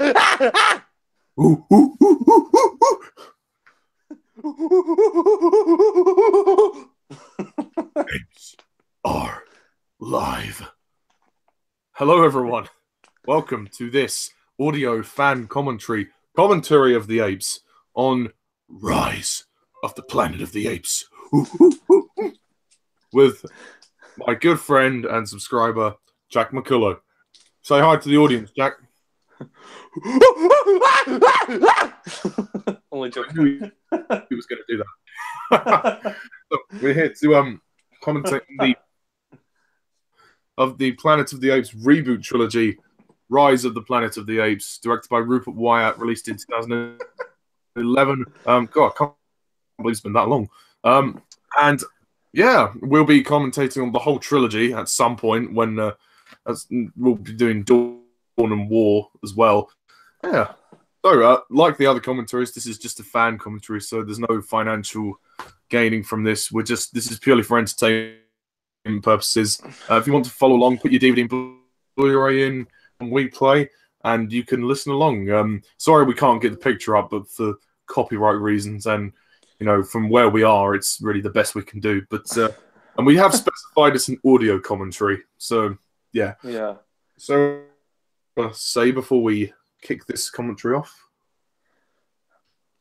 Ooh, ooh, ooh, ooh, ooh, ooh. Apes are live. Hello, everyone. Welcome to this audio fan commentary of the Apes on Rise of the Planet of the Apes. With my good friend and subscriber, Jack McCullough. Say hi to the audience, Jack. Only joking. I knew he was going to do that. So we're here to commentate on the Planet of the Apes reboot trilogy, Rise of the Planet of the Apes, directed by Rupert Wyatt, released in 2011. God, I can't believe it's been that long. And yeah, we'll be commentating on the whole trilogy at some point when we'll be doing Dawn and War as well. Yeah. So, like the other commentaries, this is just a fan commentary, so there's no financial gaining from this. This is purely for entertainment purposes. If you want to follow along, put your DVD and Blu-ray in and we play, and you can listen along. Sorry we can't get the picture up, but for copyright reasons and, you know, from where we are, it's really the best we can do. But and we have specified it's an audio commentary, so yeah. Yeah. So, say before we kick this commentary off.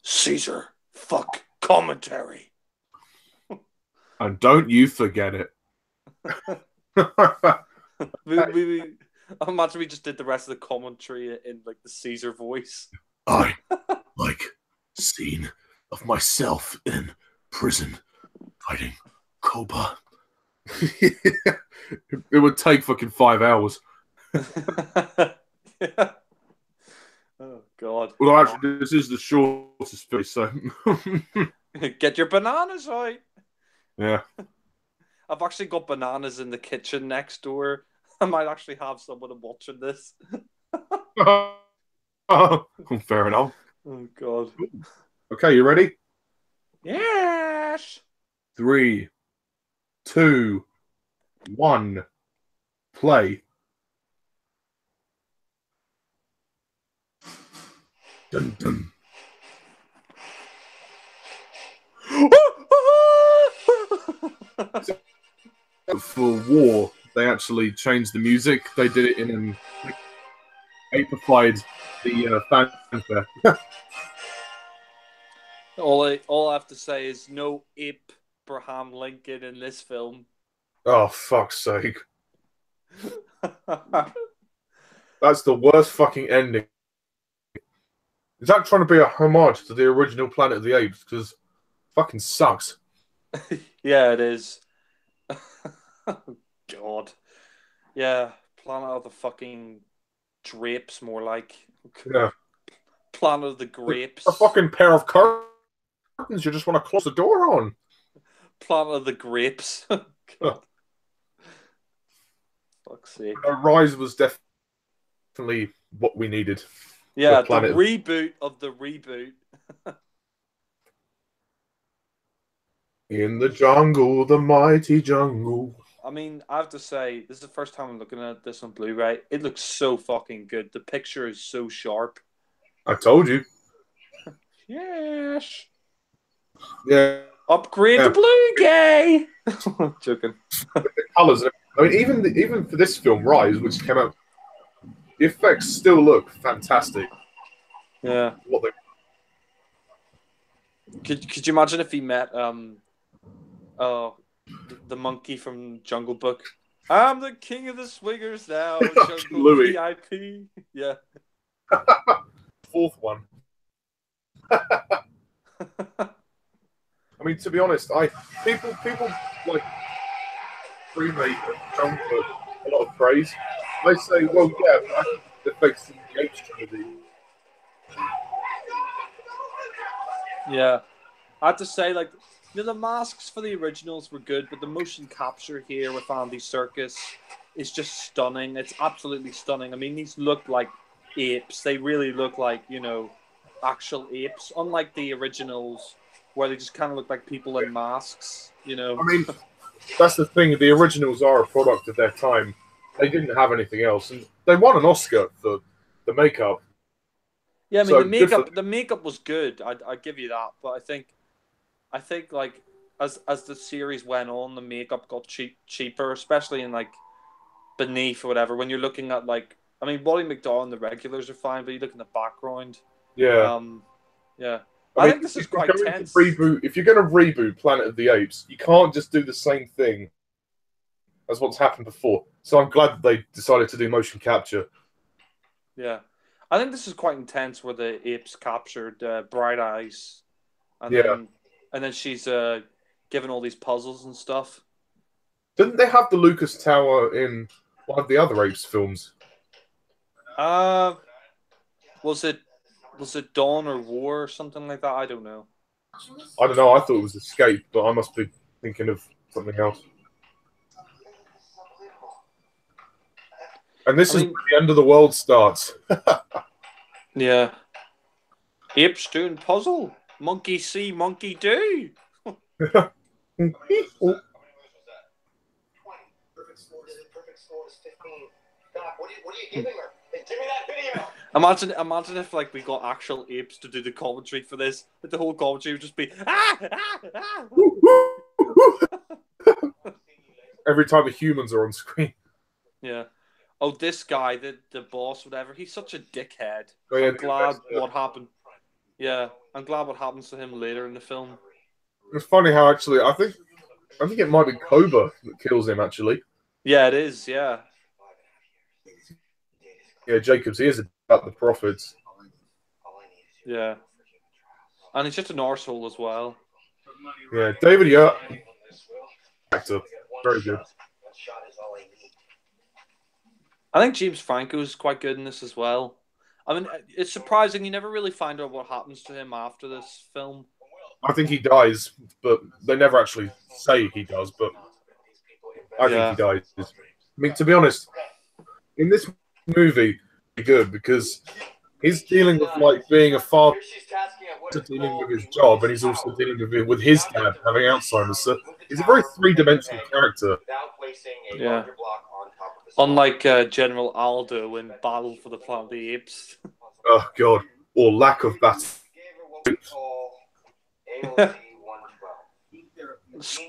Caesar, fuck commentary. And don't you forget it. Imagine we just did the rest of the commentary in like the Caesar voice. I like scene of myself in prison fighting Cobra. It would take fucking 5 hours. Yeah. Oh God. Well, actually, this is the shortest piece, so Get your bananas out. yeah. I've actually got bananas in the kitchen next door. I might actually have someone watching this. Fair enough. Oh God. Okay, you ready? Yes. 3, 2, 1, play. Dun dun. For War, they actually changed the music. They did it in an apified the fanfare. All I have to say is no Abraham Lincoln in this film. Oh, fuck's sake. That's the worst fucking ending. Is that trying to be a homage to the original Planet of the Apes? Because fucking sucks. Yeah, it is. Oh, God. Yeah, Planet of the fucking Drapes, more like. Yeah. Planet of the Grapes. A fucking pair of curtains you just want to close the door on. Planet of the Grapes. God. Fuck's sake. Rise was definitely what we needed. Yeah, the reboot of the reboot. In the jungle, the mighty jungle. I mean, I have to say, this is the first time I'm looking at this on Blu-ray. It looks so fucking good. The picture is so sharp. I told you. Yes. Yeah. Upgrade to Blu-ray. Joking. The colours. I mean, even for this film, Rise, which came out, the effects still look fantastic. Yeah. Could you imagine if he met the monkey from Jungle Book? I'm the king of the swingers now. Jungle Louis. VIP. Yeah. Fourth one. I mean, to be honest, people like remake Jungle Book a lot of praise. They say, well, yeah, but I think the effects in the Apes trilogy. Yeah, I have to say, like, you know, the masks for the originals were good, but the motion capture here with Andy Serkis is just stunning. It's absolutely stunning. I mean, these look like apes. They really look like, you know, actual apes, unlike the originals where they just kind of look like people in masks, you know. I mean, that's the thing. The originals are a product of their time. They didn't have anything else, and they won an Oscar for the makeup. Yeah, I mean So the makeup was good. I give you that, but I think like as the series went on, the makeup got cheaper, especially in like Beneath or whatever. When you're looking at like, I mean, Wally McDowell and the regulars are fine, but you look in the background. yeah. Yeah. I I mean, think this is if you're quite going to tense. reboot, if you're going to reboot Planet of the Apes, you can't just do the same thing as what's happened before. So I'm glad that they decided to do motion capture. Yeah. I think this is quite intense where the apes captured Bright Eyes and Yeah. then she's given all these puzzles and stuff. Didn't they have the Lucas Tower in one of the other Apes films? Uh was it Dawn or War or something like that? I don't know. I don't know. I thought it was Escape, but I must be thinking of something else. And this is where the end of the world starts. Yeah. Apes doing puzzle. Monkey see, monkey do. Imagine if like we got actual apes to do the commentary for this. Like, the whole commentary would just be every time the humans are on screen. Yeah. Oh, this guy, the boss, whatever. He's such a dickhead. Oh, yeah, I'm glad what happened. Yeah, I'm glad what happens to him later in the film. It's funny how actually I think it might be Cobra that kills him actually. Yeah, it is. Yeah. Yeah, Jacobs. He is about the profits. Yeah. And he's just an arsehole as well. Yeah, David. Yeah, actor, very good. I think James Franco is quite good in this as well. I mean, it's surprising you never really find out what happens to him after this film. I think he dies, but they never actually say he does. But I think he dies. I mean, to be honest, in this movie, it's good because he's dealing with like being a father, dealing with his job, and he's also dealing with his dad having Alzheimer's. So he's a very three-dimensional character. Yeah. Unlike General Aldo in Battle for the Planet of the Apes. Oh God, or lack of battle.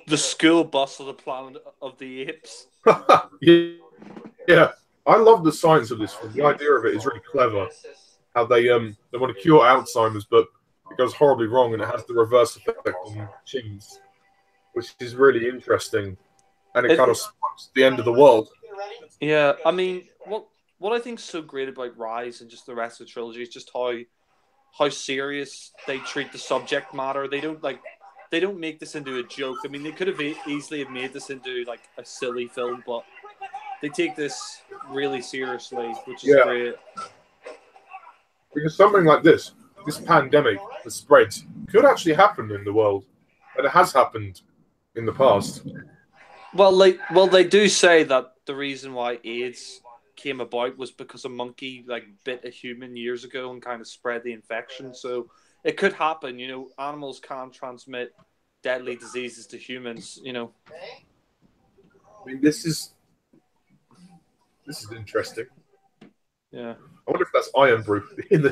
The school bus of the Planet of the Apes. Yeah, I love the science of this film. The idea of it is really clever. How they want to cure Alzheimer's, but it goes horribly wrong, and it has the reverse effect on chimps, which is really interesting. And it kind of sparks the end of the world. Yeah, I mean, what I think is so great about Rise and just the rest of the trilogy is just how serious they treat the subject matter. They don't make this into a joke. I mean, they could have easily have made this into like a silly film, but they take this really seriously, which is great. Because something like this pandemic that spreads, could actually happen in the world, and it has happened in the past. Well, they do say that the reason why AIDS came about was because a monkey like bit a human years ago and kind of spread the infection. So it could happen. You know, animals can transmit deadly diseases to humans. You know. I mean, this is interesting. Yeah. I wonder if that's iron brew in the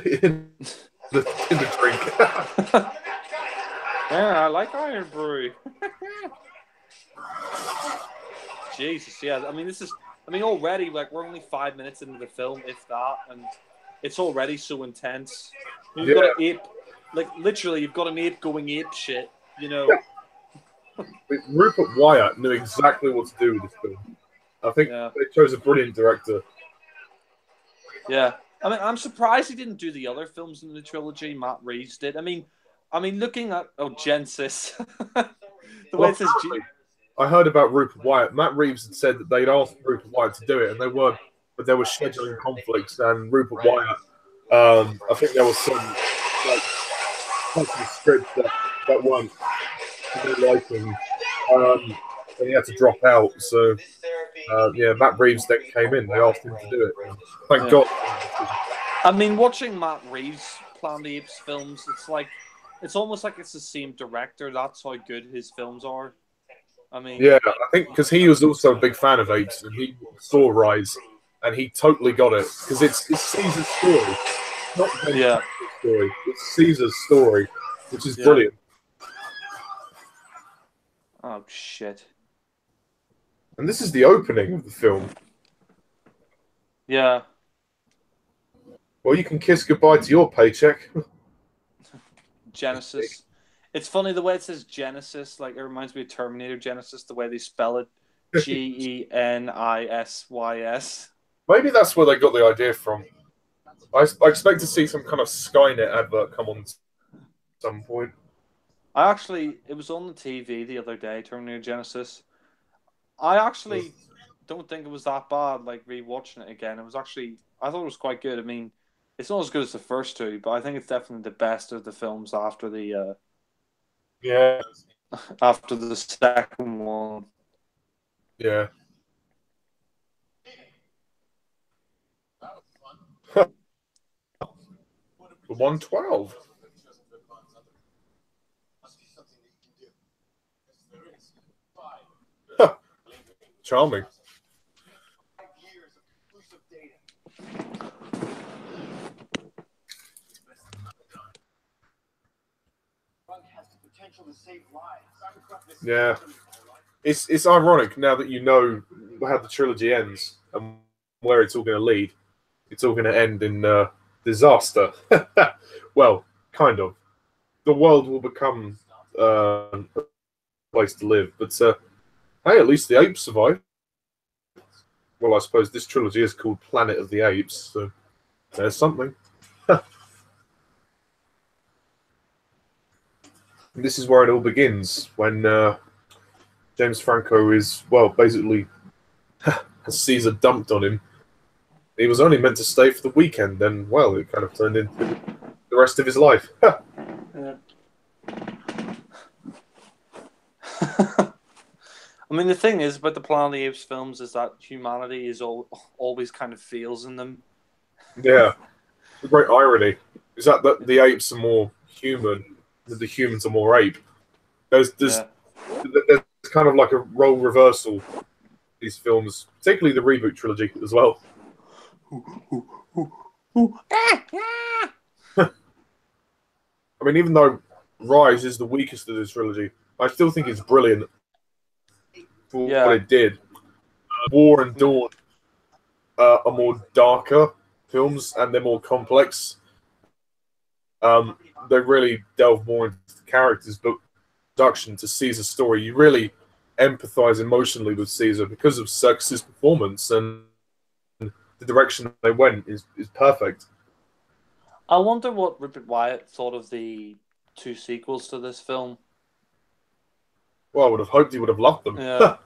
drink. Yeah, I like iron brew. Jesus, yeah. I mean, already, like, we're only 5 minutes into the film, if that, and it's already so intense. You've got an ape, like, literally, you've got an ape going ape shit, you know. Rupert Wyatt knew exactly what to do with this film. I think they chose a brilliant director. Yeah. I mean, I'm surprised he didn't do the other films in the trilogy. Matt Reeves did. I mean, looking at Genesis, the way it says. I heard about Rupert Wyatt. Matt Reeves had said that they'd asked Rupert Wyatt to do it, but there were scheduling conflicts, and Rupert Wyatt, I think there was some scripts that weren't liking, and he had to drop out. So, Matt Reeves then came in. They asked him to do it. Thank God. I mean, watching Matt Reeves plan the Apes films, it's almost like it's the same director. That's how good his films are. I mean, yeah, I think because he was also a big fan of Apes, and he saw Rise, and he totally got it because it's Caesar's story. not James Yeah. Franco's story. It's Caesar's story, which is Yeah. brilliant. Oh shit. And this is the opening of the film. Yeah. Well, you can kiss goodbye to your paycheck. Genesis. It's funny the way it says Genesis, like it reminds me of Terminator Genesis, the way they spell it. Genisys. Maybe that's where they got the idea from. I expect to see some kind of Skynet advert come on at some point. It was on the TV the other day, Terminator Genesis. I actually don't think it was that bad, like rewatching it again. I thought it was quite good. I mean, it's not as good as the first two, but I think it's definitely the best of the films after the after the second one. Yeah. 112. Charming. Yeah. It's ironic now that you know how the trilogy ends and where it's all going to lead. It's all going to end in disaster. Well, kind of. The world will become a place to live. But hey, at least the apes survive. Well, I suppose this trilogy is called Planet of the Apes, so there's something. This is where it all begins, when James Franco is, well, basically has Caesar dumped on him. He was only meant to stay for the weekend, and, well, it kind of turned into the rest of his life. Yeah. I mean, the thing is about the Planet of the Apes films is that humanity is always kind of feels in them. Yeah. The great irony is that the apes are more human, that the humans are more ape. There's kind of like a role reversal these films, particularly the reboot trilogy as well. I mean, even though Rise is the weakest of this trilogy, I still think it's brilliant for what it did. War and Dawn are more darker films, and they're more complex. They really delve more into the characters, but introduction to Caesar's story, you really empathize emotionally with Caesar because of Serkis' performance, and the direction they went is perfect. I wonder what Rupert Wyatt thought of the two sequels to this film. Well, I would have hoped he would have loved them. Yeah.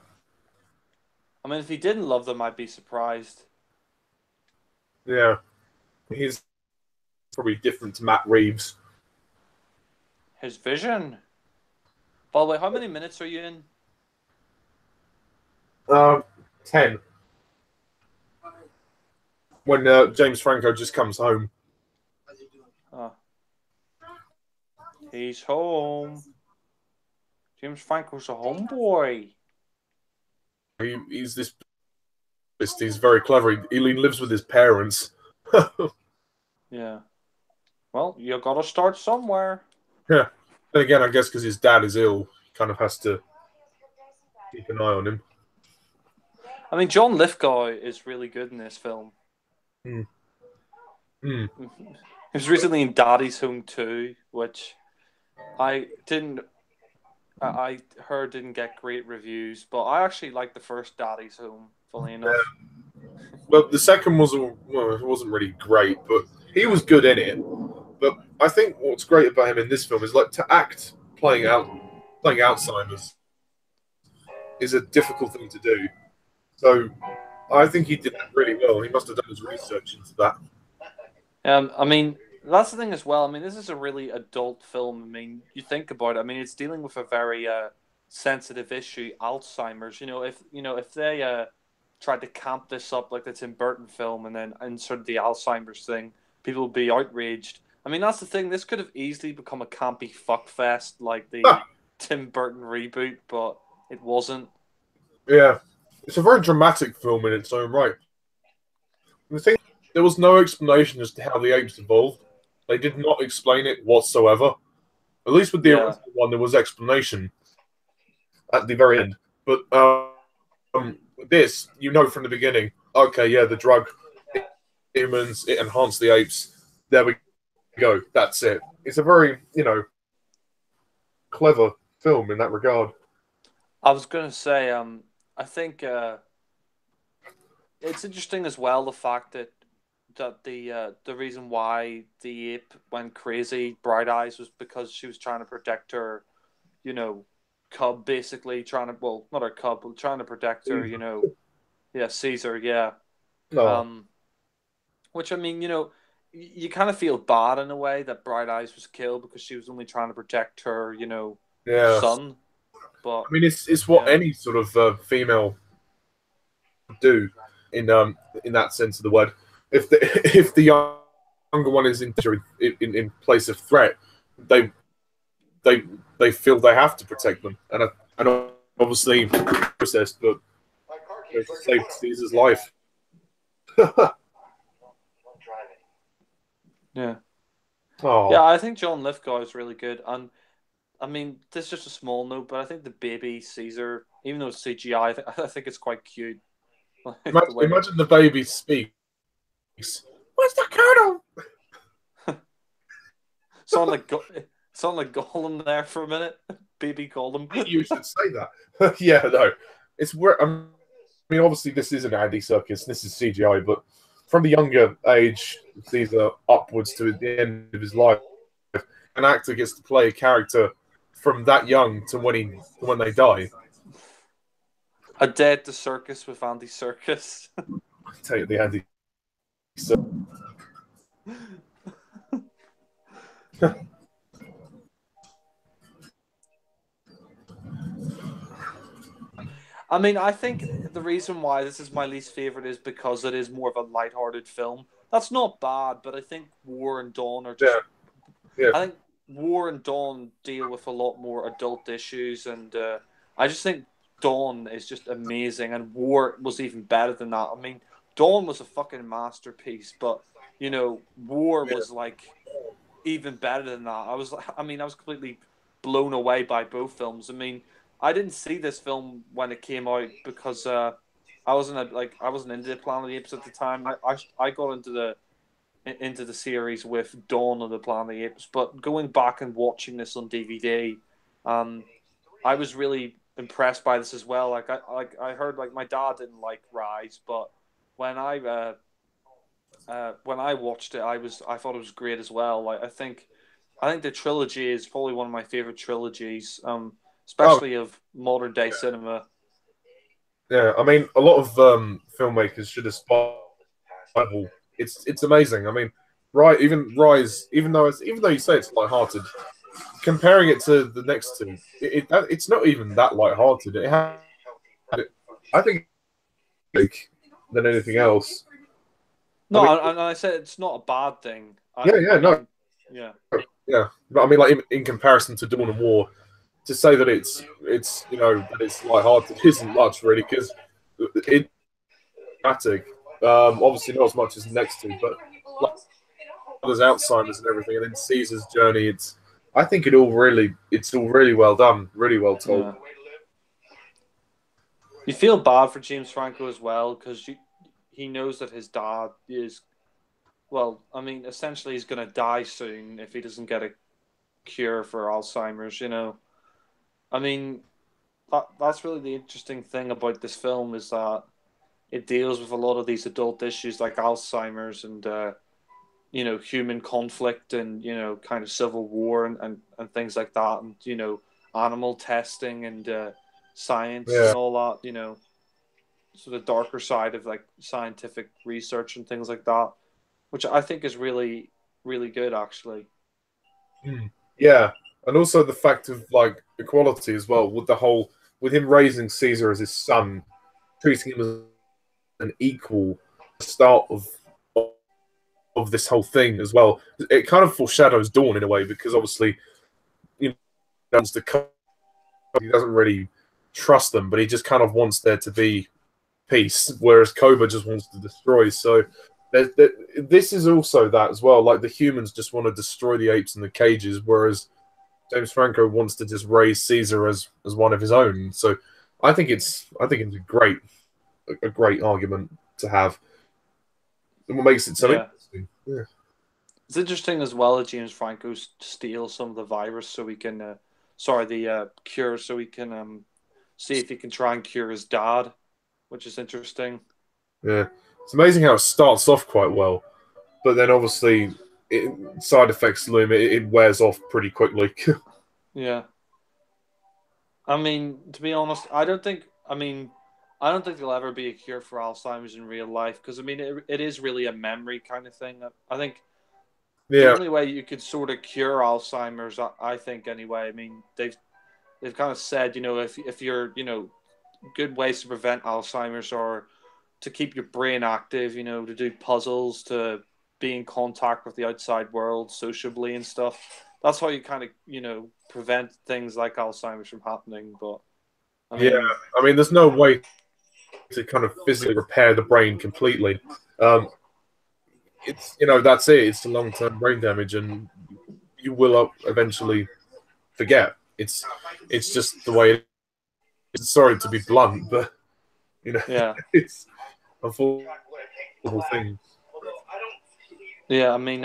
I mean, if he didn't love them, I'd be surprised. Yeah. He's probably different to Matt Reeves. His vision. By the way, how many minutes are you in? 10. When James Franco just comes home. Oh. He's home. James Franco's a homeboy. He's this. He's very clever. He lives with his parents. Yeah. Well, you gotta start somewhere. Yeah. Then again, I guess because his dad is ill, he kind of has to keep an eye on him. I mean, John Lithgow is really good in this film. Mm. Mm. He was recently in Daddy's Home 2, which I heard didn't get great reviews, but I actually liked the first Daddy's Home, funny enough. Yeah. Well, the second it wasn't really great, but he was good in it. But I think what's great about him in this film is like to act playing Alzheimer's is a difficult thing to do. So I think he did that really well. He must have done his research into that. I mean, that's the thing as well. I mean, this is a really adult film. I mean, you think about it. I mean, it's dealing with a very sensitive issue, Alzheimer's. If they tried to camp this up like the Tim Burton film and then insert the Alzheimer's thing, people would be outraged. I mean, that's the thing. This could have easily become a campy fuckfest like the Tim Burton reboot, but it wasn't. Yeah. It's a very dramatic film in its own right. The thing there was no explanation as to how the apes evolved. They did not explain it whatsoever. At least with the original one, there was explanation at the very end. But this, you know from the beginning, okay, yeah, the drug, humans, it enhanced the apes. There we go. That's it. It's a very, clever film in that regard. I was going to say, I think it's interesting as well, the fact that the reason why the ape went crazy, Bright Eyes, was because she was trying to protect her, cub, basically not her cub, but trying to protect her, Caesar, yeah. No. Which, I mean, you kind of feel bad in a way that Bright Eyes was killed because she was only trying to protect her, son. But I mean, it's what any sort of female do in that sense of the word. If the younger one is in place of threat, they feel they have to protect them, and obviously process, but save Caesar's life. Yeah. Oh. Yeah, I think John Lithgow is really good, and I mean, this is just a small note, but I think the baby Caesar, even though it's CGI, I think it's quite cute. Imagine the baby speaks. Where's the colonel? Sound like Gollum there for a minute. Baby Gollum. You should say that. Yeah, no, it's where. I mean, obviously, this isn't Andy Serkis. This is CGI, but from the younger age, Caesar upwards to the end of his life, an actor gets to play a character from that young to when they die. A Dead to Circus with Andy Serkis. Take the Andy. I mean, I think the reason why this is my least favorite is because it is more of a lighthearted film. That's not bad, but I think War and Dawn are just. Yeah. I think War and Dawn deal with a lot more adult issues, and I just think Dawn is just amazing, and War was even better than that. I mean, Dawn was a fucking masterpiece, but War was like even better than that. I was completely blown away by both films. I mean, I didn't see this film when it came out because I wasn't into Planet of the Apes at the time. I got into the series with Dawn of the Planet of the Apes, but going back and watching this on DVD, I was really impressed by this as well. Like I heard, like, my dad didn't like Rise, but when I watched it, I thought it was great as well. Like I think the trilogy is probably one of my favorite trilogies, especially of modern day cinema. Yeah, I mean, a lot of filmmakers should aspire. It's amazing. I mean, even Rise, even though you say it's lighthearted, comparing it to the next two, it's not even that lighthearted. I think, than anything else. No, and I said it's not a bad thing. No. Yeah. Yeah, but I mean, like in comparison to Dawn and War, to say that it's that it's lighthearted isn't much really, because it's dramatic. Obviously not as much as the next two, but like, there's Alzheimer's and everything, and then Caesar's journey. I think it's all really well done, really well told. Yeah. You feel bad for James Franco as well, because he knows that his dad is, well, I mean, essentially he's going to die soon if he doesn't get a cure for Alzheimer's, I mean, that's really the interesting thing about this film, is that it deals with a lot of these adult issues like Alzheimer's and, human conflict and, kind of civil war and things like that. And, animal testing and science and all that, sort of darker side of like scientific research and things like that, which I think is really, really good, actually. Yeah. And also the fact of like equality as well, with him raising Caesar as his son, treating him as an equal start of this whole thing as well. It kind of foreshadows Dawn in a way, because obviously, he doesn't really trust them, but he just kind of wants there to be peace, whereas Cobra just wants to destroy. So This is also that as well. Like the humans just want to destroy the apes in the cages, whereas James Franco wants to just raise Caesar as one of his own. So I think it's a great argument to have. And what makes it so interesting? Yeah. It's interesting as well that James Franco steals some of the virus so he can, the cure, so he can see if he can try and cure his dad, which is interesting. Yeah, it's amazing how it starts off quite well, but then obviously side effects loom. It wears off pretty quickly. Yeah. I mean, to be honest, I don't think there'll ever be a cure for Alzheimer's in real life because, I mean, it is really a memory kind of thing. I think the only way you could sort of cure Alzheimer's, I think anyway, I mean, they've kind of said, if you're, good ways to prevent Alzheimer's are to keep your brain active, to do puzzles, to be in contact with the outside world sociably and stuff. That's how you kind of, prevent things like Alzheimer's from happening. But I mean, there's no way to kind of physically repair the brain completely. It's that's it. It's the long-term brain damage, and you will eventually forget. It's just the way. Sorry to be blunt, but it's a full thing. Yeah, I mean,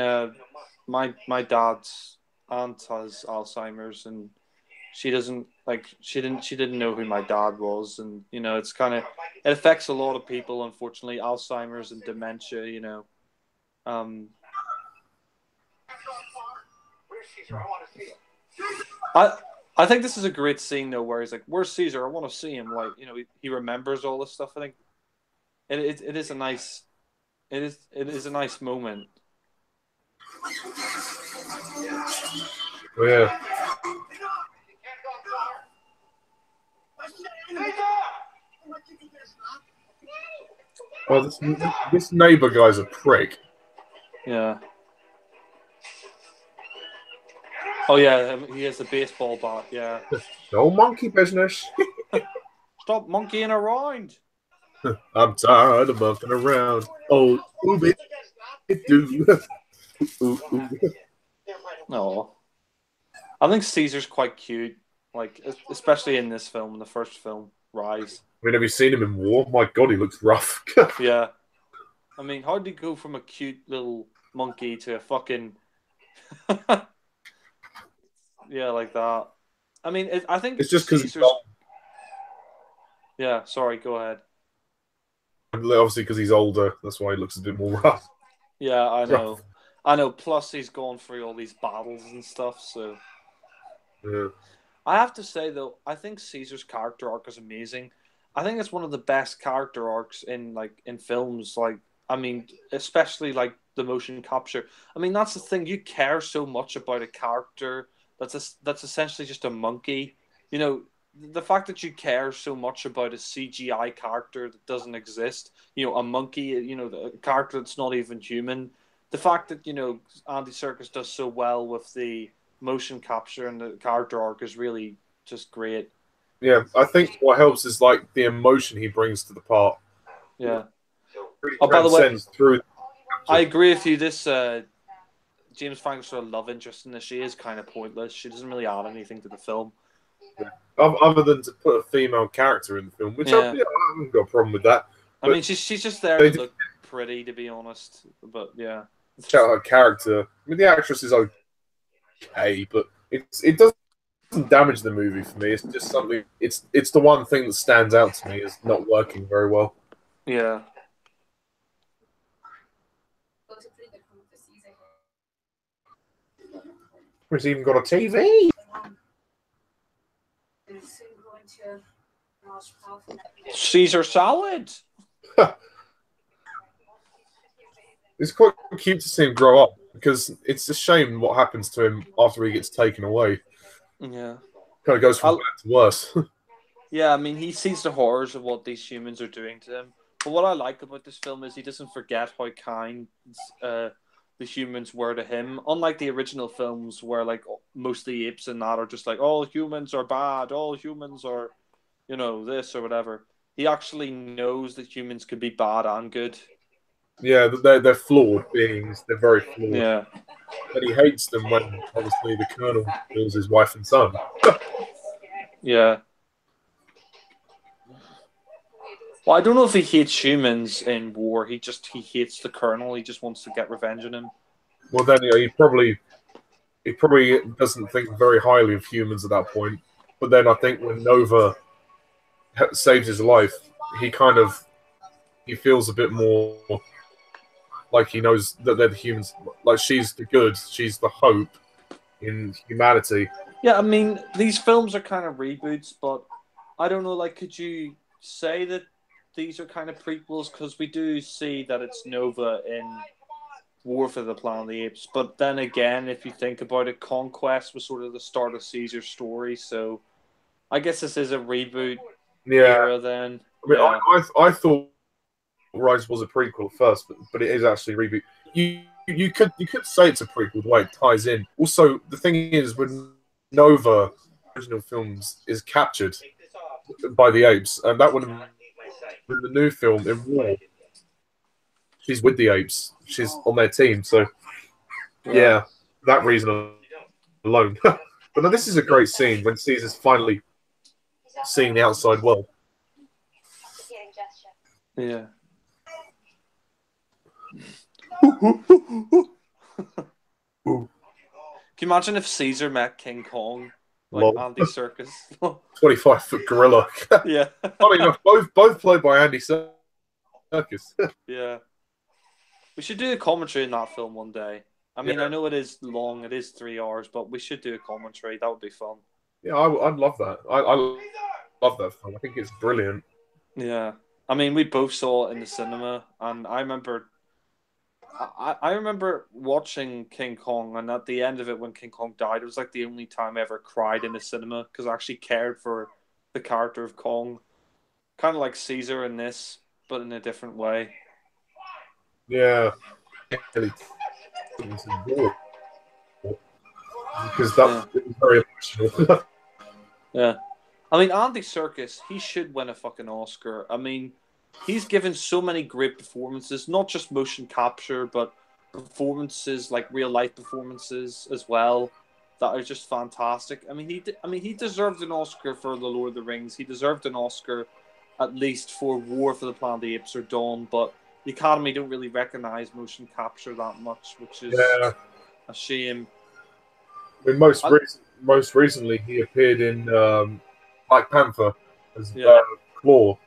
my dad's aunt has Alzheimer's, and she didn't know who my dad was, and it's kind of, it affects a lot of people, unfortunately. Alzheimer's and dementia, I think this is a great scene though, where he's like, "Where's Caesar? I want to see him." Like, he remembers all this stuff. I think it is a nice moment. Oh, yeah. Oh, this neighbor guy's a prick. Yeah. Oh yeah, he has the baseball bat. Yeah. No monkey business. Stop monkeying around. I'm tired of monkeying around. Oh, ooh, do. No. I think Caesar's quite cute, like especially in this film, in the first film, Rise. I mean, have you seen him in War? My God, he looks rough. Yeah. I mean, how did he go from a cute little monkey to a fucking yeah, like that? I mean, I think it's just because he's old. Yeah, sorry, go ahead. Obviously, because he's older, that's why he looks a bit more rough. Yeah, I know. I know. Plus, he's gone through all these battles and stuff. So, yeah. I have to say though, I think Caesar's character arc is amazing. I think it's one of the best character arcs in films. Like, I mean, especially like the motion capture. I mean, that's the thing. You care so much about a character that's essentially just a monkey. The fact that you care so much about a CGI character that doesn't exist. A monkey. A character that's not even human. The fact that Andy Serkis does so well with the motion capture and the character arc is really just great. Yeah, I think what helps is like the emotion he brings to the part. Yeah. Really by the way, through. I agree with you. This James Franco's sort of love interest in this, she is kind of pointless. She doesn't really add anything to the film. Yeah. Other than to put a female character in the film, which I haven't got a problem with that. I mean, she's just there to look pretty, to be honest. But yeah, her character. I mean, the actress is okay, but it doesn't damage the movie for me. It's just something. It's the one thing that stands out to me as not working very well. Yeah. He's even got a TV. Caesar salad. It's quite cute to see him grow up because it's a shame what happens to him after he gets taken away. Yeah. Kind of goes from bad to worse. Yeah, I mean, he sees the horrors of what these humans are doing to him. But what I like about this film is he doesn't forget how kind the humans were to him. Unlike the original films where, like, most of the apes and that are just like, all humans are bad, all humans are, this or whatever. He actually knows that humans could be bad and good. Yeah, they're flawed beings. They're very flawed. Yeah. But he hates them when, obviously, the Colonel kills his wife and son. Yeah. Well, I don't know if he hates humans in war. He hates the Colonel. He just wants to get revenge on him. Well, then he probably doesn't think very highly of humans at that point. But then I think when Nova saves his life, he feels a bit more like he knows that they're the humans. Like, she's the good, she's the hope in humanity. Yeah, I mean, these films are kind of reboots, but I don't know, like, could you say that these are kind of prequels? Because we do see that it's Nova in War for the Planet of the Apes. But then again, if you think about it, Conquest was sort of the start of Caesar's story, so I guess this is a reboot era then. I mean, I thought Rise was a prequel at first, but it is actually a reboot. You could say it's a prequel the way it ties in. Also, the thing is, when Nova original films is captured by the apes, and that would have been the new film in War. She's with the apes. She's on their team. So, yeah, that reason alone. But no, this is a great scene when Caesar's finally seeing the outside world. Yeah. Can you imagine if Caesar met King Kong, like Andy Serkis? 25-foot gorilla. Yeah. Funny enough, both played by Andy Serkis. Yeah. We should do a commentary in that film one day. I mean, I know it is long, it is 3 hours, but we should do a commentary. That would be fun. Yeah, I'd love that. I love that film. I think it's brilliant. Yeah. I mean, we both saw it in the cinema, and I remember watching King Kong, and at the end of it, when King Kong died, it was like the only time I ever cried in the cinema because I actually cared for the character of Kong. Kind of like Caesar in this, but in a different way. Yeah. Because that was very emotional. Yeah. I mean, Andy Serkis, he should win a fucking Oscar. I mean, he's given so many great performances, not just motion capture, but performances, like real-life performances as well, that are just fantastic. I mean, he deserved an Oscar for The Lord of the Rings. He deserved an Oscar at least for War for the Planet of the Apes or Dawn, but the Academy don't really recognize motion capture that much, which is a shame. I mean, most recently, he appeared in Black Panther as Claw.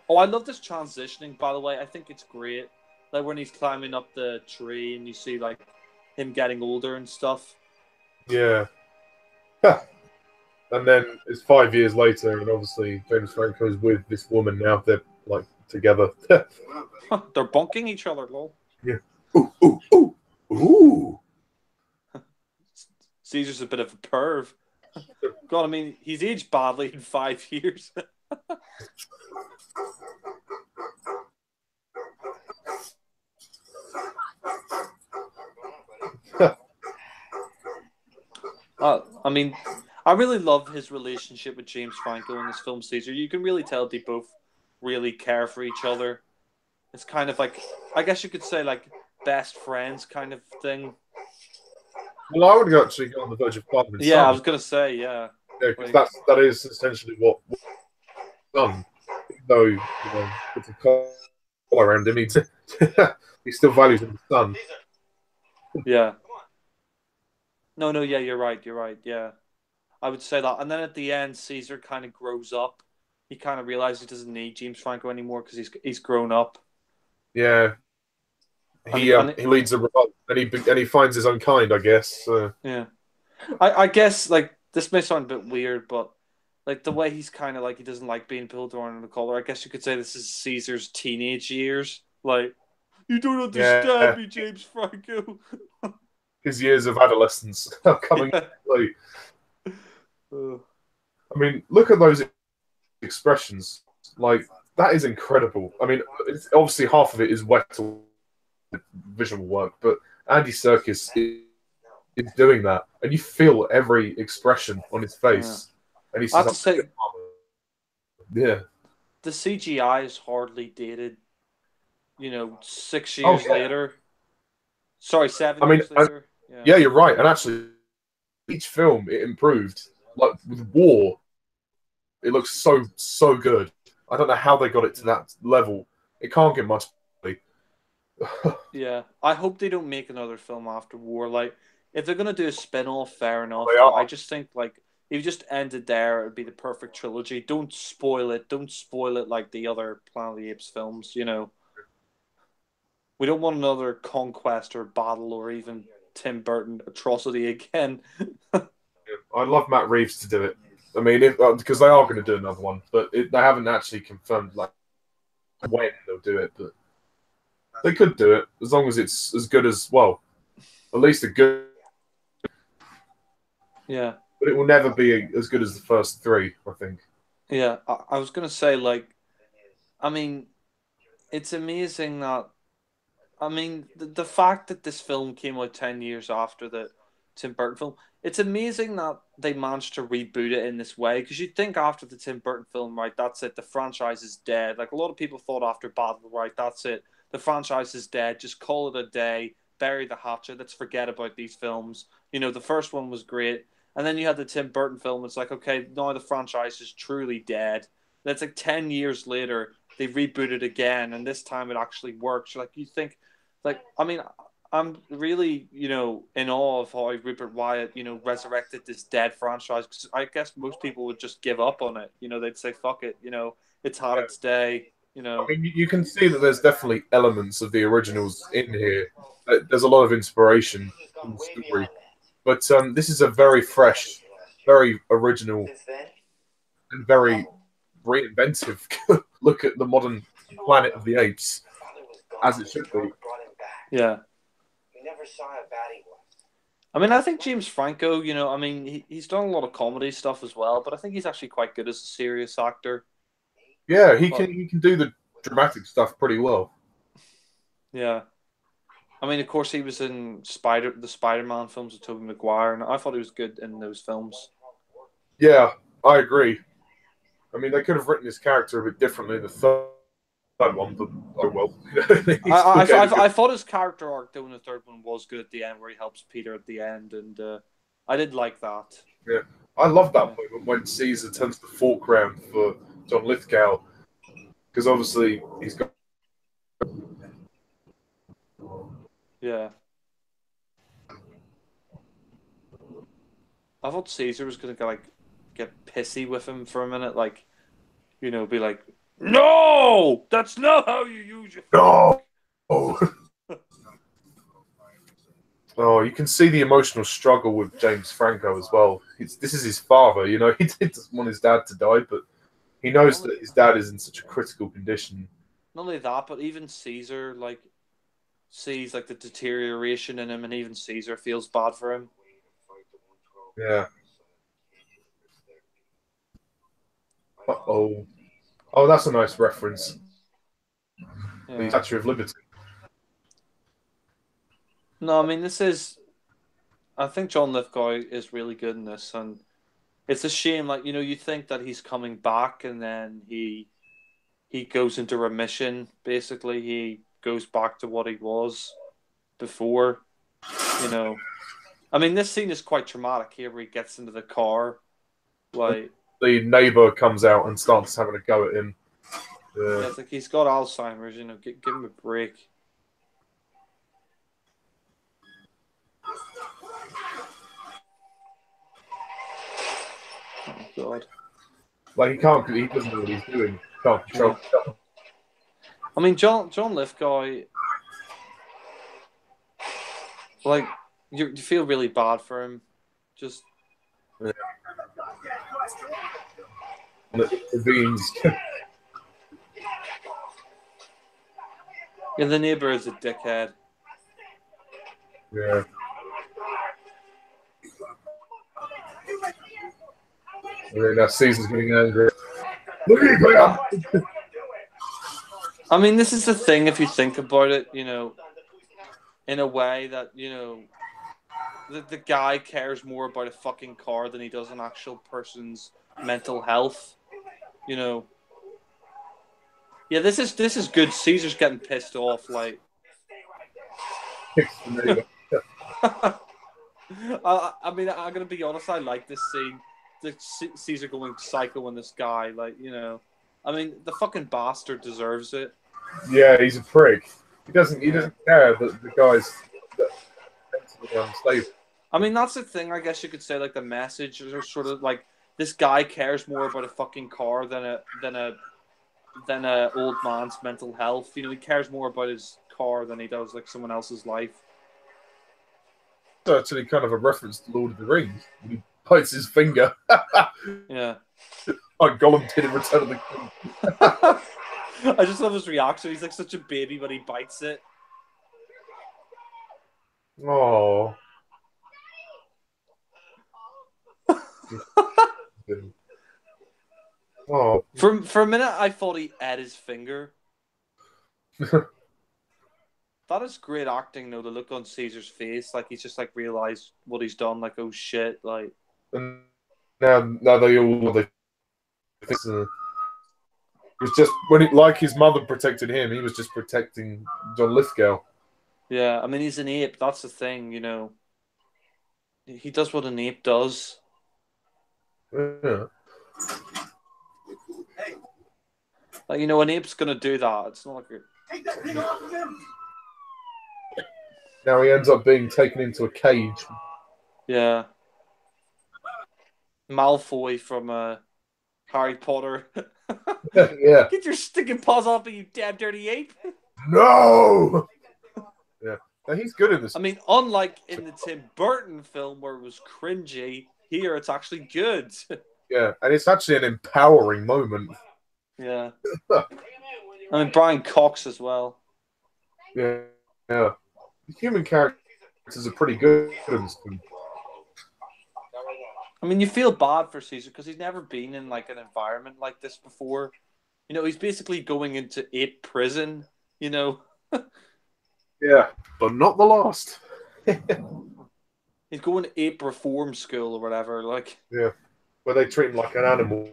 Oh, I love this transitioning, by the way. I think it's great. Like when he's climbing up the tree and you see like him getting older and stuff. Yeah. And then it's 5 years later, and obviously James Franco's with this woman now. They're like together. They're bunking each other, lol. Yeah. Ooh, ooh, ooh, ooh. Caesar's a bit of a perv. God, I mean, he's aged badly in 5 years. I mean, I really love his relationship with James Franco in this film, Caesar. You can really tell they both really care for each other. It's kind of like, I guess you could say, like, best friends kind of thing. Well, I would actually go on the verge of father and son. Yeah, I was going to say, yeah. Yeah, because that is essentially what done. Though, you know, with the collar around him, he still values his son. Yeah. No, yeah, you're right, yeah. I would say that. And then at the end, Caesar kind of grows up. He kind of realizes he doesn't need James Franco anymore because he's grown up. Yeah. He leads a revolt, and he finds his own kind, I guess. Yeah. I guess, like, this may sound a bit weird, but like the way he's kind of like, he doesn't like being pulled around in the collar. I guess you could say this is Caesar's teenage years. Like, you don't understand me, James Franco. His years of adolescence are coming late. I mean, look at those expressions. Like, that is incredible. I mean, it's, obviously half of it is wet visual work, but Andy Serkis is doing that, and you feel every expression on his face. And he says, the CGI is hardly dated. you know, 6 years later. Sorry, 7 years And, later. yeah, you're right. And actually, each film it improved. Like with War, it looks so good. I don't know how they got it to that level. It can't get much. Yeah, I hope they don't make another film after War. Like, if they're gonna do a spin-off, fair enough. They But are. I just think like if you just ended there, it'd be the perfect trilogy. Don't spoil it. Don't spoil it like the other Planet of the Apes films. You know, we don't want another Conquest or Battle or even Tim Burton atrocity again. I'd love Matt Reeves to do it. I mean, because they are going to do another one, but they haven't actually confirmed like when they'll do it. But they could do it as long as it's as good as at least a good. Yeah. But it will never be as good as the first three, I think. Yeah, I was gonna say like, I mean, it's amazing that I mean, the fact that this film came out 10 years after the Tim Burton film, it's amazing that they managed to reboot it in this way. Because you'd think after the Tim Burton film, right, that's it, the franchise is dead. Like a lot of people thought after Battle, right, that's it, the franchise is dead, just call it a day, bury the hatchet, let's forget about these films. You know, the first one was great. And then you had the Tim Burton film, it's like, okay, now the franchise is truly dead. That's like 10 years later, they rebooted again, and this time it actually works. Like, you think, like, I mean, I'm really, you know, in awe of how Rupert Wyatt, you know, resurrected this dead franchise. Because I guess most people would just give up on it. You know, they'd say, "Fuck it," you know, it's had its day. You know, I mean, you can see that there's definitely elements of the originals in here. There's a lot of inspiration in the story, but this is a very fresh, very original, and very reinventive look at the modern Planet of the Apes, as it should be. yeah. I mean, I think James Franco, you know, I mean, he's done a lot of comedy stuff as well, but I think he's actually quite good as a serious actor. Yeah, he can do the dramatic stuff pretty well. Yeah. I mean, of course, he was in the Spider-Man films with Tobey Maguire, and I thought he was good in those films. Yeah, I agree. I mean, they could have written his character a bit differently in the third one, but oh well. I thought his character arc though in the third one was good at the end, where he helps Peter at the end, and I did like that. Yeah, I love that moment when Caesar turns the fork round for John Lithgow, because obviously he's got. Yeah. I thought Caesar was gonna get pissy with him for a minute, like, you know, be like, "No, that's not how you use your No. Oh, you can see the emotional struggle with James Franco as well. This is his father, you know. He doesn't want his dad to die, but he knows that his dad is in such a critical condition. Not only that, but even Caesar like sees like the deterioration in him, and even Caesar feels bad for him. Yeah. Uh-oh. Oh, that's a nice reference. Yeah. The Statue of Liberty. No, I mean I think John Lithgow is really good in this, and it's a shame. Like, you know, you think that he's coming back, and then he goes into remission. Basically, he goes back to what he was before. You know, I mean, this scene is quite traumatic here, where he gets into the car, like the neighbor comes out and starts having a go at him. yeah, it's like he's got Alzheimer's. You know, give him a break. Oh God! Like he doesn't know what he's doing. He can't control himself. I mean, John Lithgow, like you feel really bad for him. Just Yeah. And it intervenes. yeah, the neighbor is a dickhead. Yeah. And then now Caesar's getting angry. Look at you, I mean, this is the thing. If you think about it, you know, in a way that, you know, the guy cares more about a fucking car than he does an actual person's mental health. You know. Yeah, this is good. Caesar's getting pissed off. Like, I mean, I'm gonna be honest. I like this scene. The Caesar going psycho on this guy. Like, you know, I mean, the fucking bastard deserves it. Yeah, he's a prick. He doesn't care that the guy's mentally unstable. I mean, that's the thing. I guess you could say like the message is sort of like this guy cares more about a fucking car than a old man's mental health. You know, he cares more about his car than he does like someone else's life. It's actually kind of a reference to Lord of the Rings. He bites his finger. Yeah. Like Gollum did in Return of the King. I just love his reaction. He's like such a baby when he bites it. Oh. Oh. For a minute, I thought he ate his finger. That is great acting, though. The look on Caesar's face, like he's just like realized what he's done. Like, oh shit! Like, and now they all think it was just when it, like his mother protected him, he was just protecting John Lithgow. Yeah, I mean he's an ape. That's the thing, you know. He does what an ape does. Yeah. Like, you know, an ape's gonna do that. It's not like Take that thing off of him! Now he ends up being taken into a cage. yeah. Malfoy from Harry Potter. Yeah. Get your stinking paws off me, you damn dirty ape. No. Yeah. Now he's good in this. I mean, unlike in the Tim Burton film where it was cringy, here it's actually good. Yeah, and it's actually an empowering moment. Yeah. I mean, Brian Cox as well. Yeah. Yeah. The human characters are pretty good in this film. I mean, you feel bad for Caesar because he's never been in like an environment like this before. You know, he's basically going into ape prison, you know. Yeah, but not the last. He's going to ape reform school or whatever, like. Yeah, where they treat him like an animal.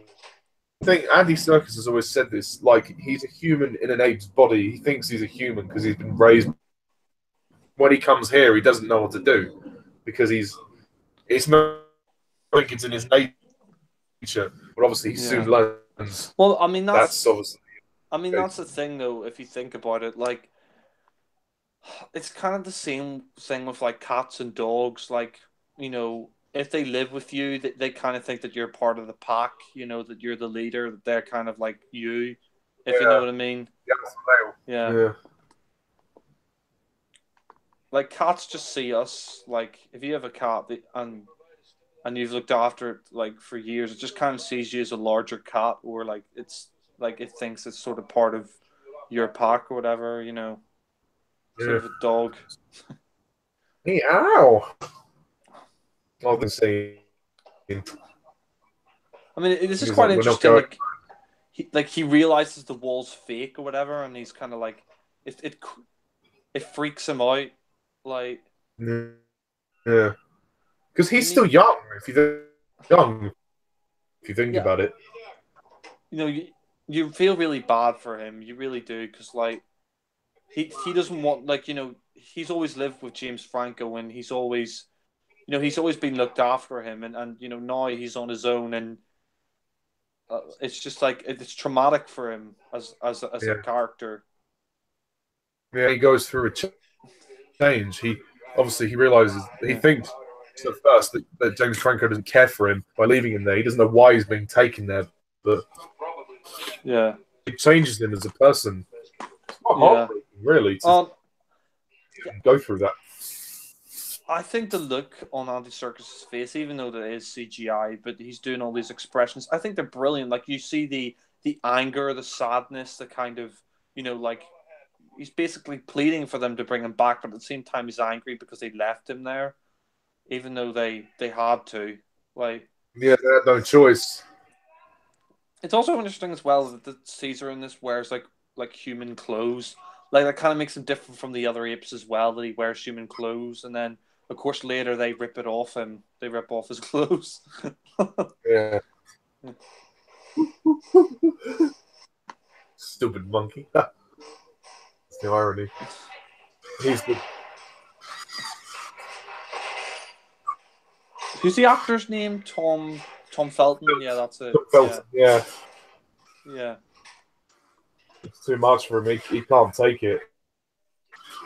I think Andy Serkis has always said this, like, he's a human in an ape's body. He thinks he's a human because he's been raised. When he comes here, he doesn't know what to do because it's not like it's in his nature, but obviously he soon learns. Well, I mean, that's obviously. I mean, that's the thing, though, if you think about it. Like, it's kind of the same thing with, like, cats and dogs. Like, you know, if they live with you, they kind of think that you're part of the pack, you know, that you're the leader, that they're kind of like you, if you know what I mean. Yeah. Like, cats just see us. Like, if you have a cat and you've looked after it, like, for years, it just kind of sees you as a larger cat, or, like, it's, like, it thinks it's sort of part of your pack or whatever, you know. Sort of a dog. Hey, ow! All the same. I mean, this is quite interesting. Like, he realizes the wall's fake or whatever, and he's kind of like, it freaks him out. Like, yeah, because he's still young. If you think about it, you know, you feel really bad for him. You really do, because like he doesn't want, like, you know, he's always lived with James Franco, and he's always, you know, he's always been looked after him, and you know, now he's on his own, and it's just like it's traumatic for him as a character. Yeah, he goes through a change. He realizes, he thinks at first that James Franco doesn't care for him by leaving him there. He doesn't know why he's being taken there, but yeah, it changes him as a person. It's not heartbreaking, really, to go through that. I think the look on Andy Serkis' face, even though there is CGI, but he's doing all these expressions, I think they're brilliant. Like, you see the anger, the sadness, the kind of, you know, like, he's basically pleading for them to bring him back, but at the same time he's angry because they left him there, even though they had to. Like, yeah, they had no choice. It's also interesting as well that Caesar in this wears like human clothes. Like, that kind of makes him different from the other apes as well, that he wears human clothes, and then of course later they rip it off him. They rip off his clothes. Yeah. Stupid monkey. That's the irony. He's the... Who's the actor's name? Tom Felton? Yeah, that's it. Felton, yeah. Yeah. It's too much for him. He can't take it.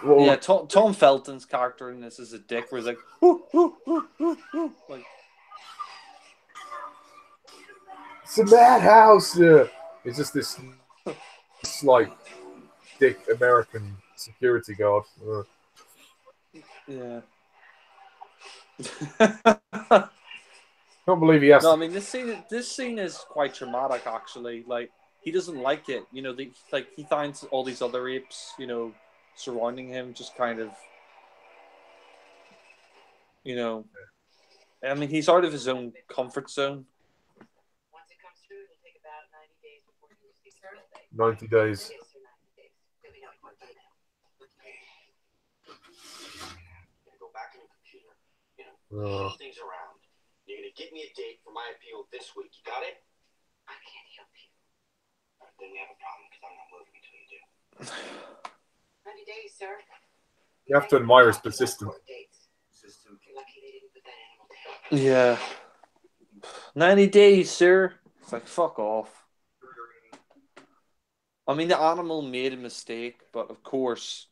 Well, yeah, Tom Felton's character in this is a dick where he's like, "Ooh, ooh, ooh, ooh, ooh." Like, it's a madhouse. It's just this like dick American security guard. Yeah. Can't believe he has. No, I mean this scene is quite traumatic actually. Like he doesn't like it. You know, he finds all these other apes, you know, surrounding him, just kind of, you know. I mean, he's out of his own comfort zone. Once it comes through, it'll take about 90 days before you see survey. 90 days. Go back in the computer, change things around. You're gonna get me a date for my appeal this week. You got it? I can't help you. All right, then we have a problem because I'm not moving until you do. 90 days, sir. You have to admire his persistence. You're lucky they didn't put that animal down. Yeah. 90 days, sir. It's like, fuck off. I mean, the animal made a mistake, but of course,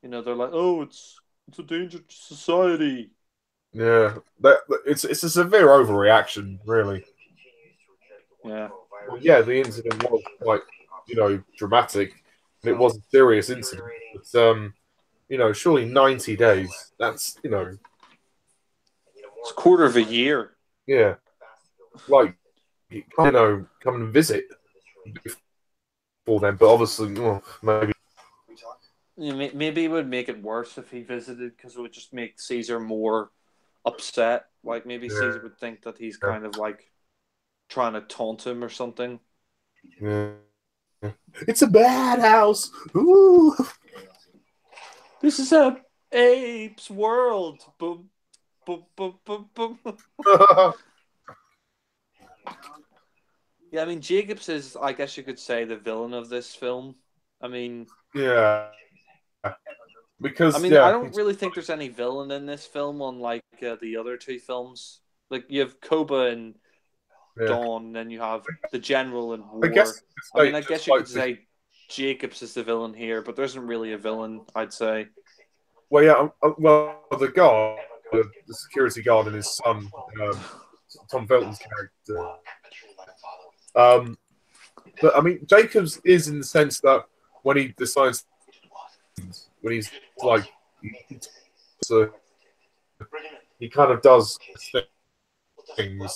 you know, they're like, oh, it's a danger to society. Yeah, it's a severe overreaction, really. Yeah. Well, yeah, the incident was quite, dramatic. It was a serious incident, but surely 90 days. That's it's a quarter of a year. Yeah, like come and visit before then. But obviously, maybe. Maybe it would make it worse if he visited because it would just make Caesar more upset. Like maybe Caesar would think that he's kind of like trying to taunt him or something. Yeah. It's a bad house. Ooh. This is a Apes world. Boom, boom, boom, boom, boom. Yeah, I mean Jacobs is, I guess you could say, the villain of this film. I mean, yeah. Because I don't really think there's any villain in this film, unlike the other two films. Like you have Koba and Dawn, and then you have the General and War. I guess you could say Jacobs is the villain here, but there isn't really a villain, I'd say. Well, yeah. The guard, the security guard, and his son, Tom Felton's character. But I mean, Jacobs is in the sense that when he decides. When he's like, so he kind of does things, I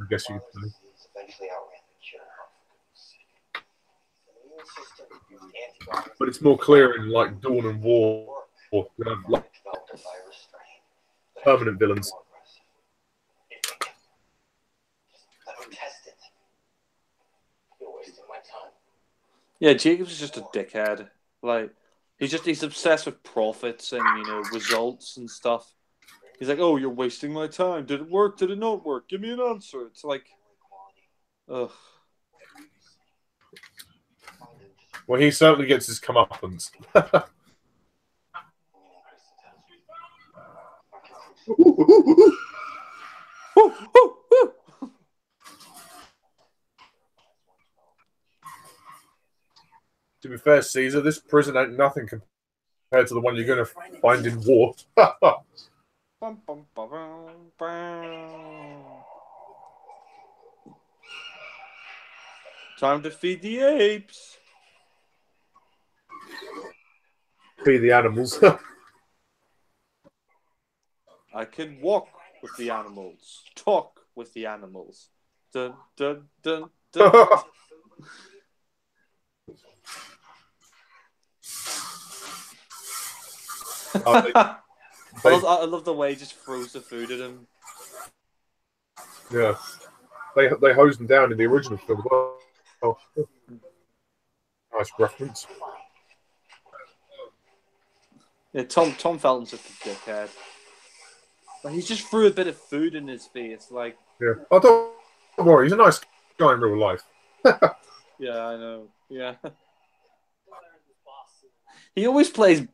guess you could say. But it's more clear in like Dawn and War, you have like permanent villains. Yeah, Jacobs is just a dickhead. Like. He's obsessed with profits and, results and stuff. He's like, oh, you're wasting my time. Did it work? Did it not work? Give me an answer. It's like, ugh. Well, he certainly gets his comeuppance. To be fair, Caesar, this prison ain't nothing compared to the one you're going to find in War. Time to feed the apes. Feed the animals. I can walk with the animals, talk with the animals. Dun, dun, dun, dun. I love the way he just throws the food at him. Yeah, they hosed him down in the original film. Oh, nice reference. Yeah, Tom Felton's just a dickhead. Like, he just threw a bit of food in his face. Like, yeah. Oh, don't worry, he's a nice guy in real life. Yeah, I know. Yeah. He always plays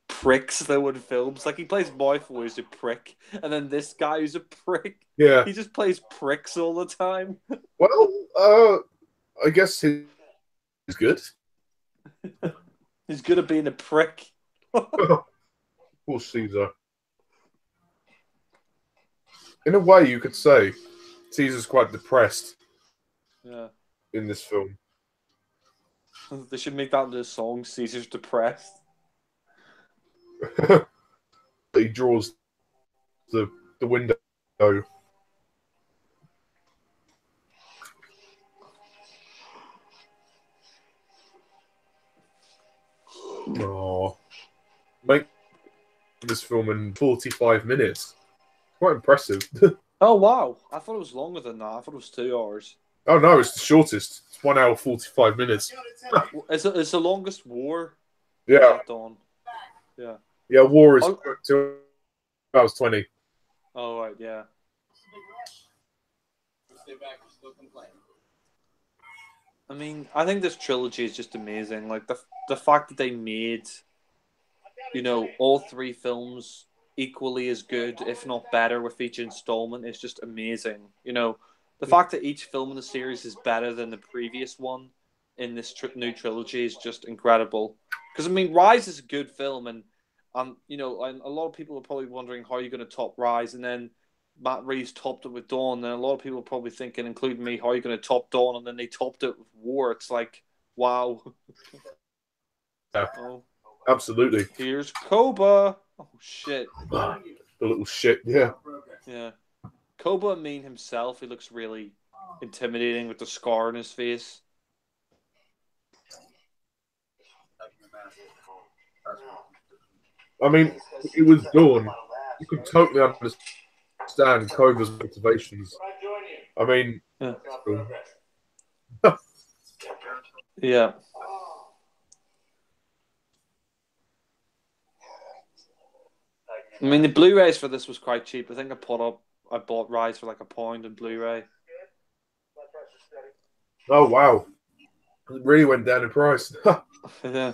pricks though in films. Like he plays Malfoy who's a prick, and then this guy who's a prick. Yeah. He just plays pricks all the time. Well, I guess he's good. He's good at being a prick. Poor Caesar. In a way, you could say Caesar's quite depressed. Yeah. In this film. They should make that into a song. Caesar's depressed. He draws the window. Oh, make this film in 45 minutes. Quite impressive. Oh wow! I thought it was longer than that. I thought it was 2 hours. Oh no, it's the shortest. It's 1 hour 45 minutes. It's the longest war. Yeah. Done. Yeah. Yeah, war is 2 hours 20. Oh right, yeah. I mean, I think this trilogy is just amazing. Like the fact that they made, all 3 films equally as good, if not better, with each installment is just amazing. The fact that each film in the series is better than the previous one in this new trilogy is just incredible. Because I mean, Rise is a good film, and a lot of people are probably wondering how you're going to top Rise, and then Matt Reeves topped it with Dawn, and a lot of people are probably thinking, including me, how are you going to top Dawn, and then they topped it with War. It's like, wow. Yeah, absolutely. Here's Koba. Oh, shit. The little shit, yeah. Yeah. Koba Amin himself, he looks really intimidating with the scar on his face. I mean, it was Dawn. You could totally understand Koba's motivations. I mean, yeah. Yeah. I mean, the Blu-rays for this was quite cheap. I think I bought Rise for like £1 in Blu-ray. Oh wow, it really went down in price. Yeah.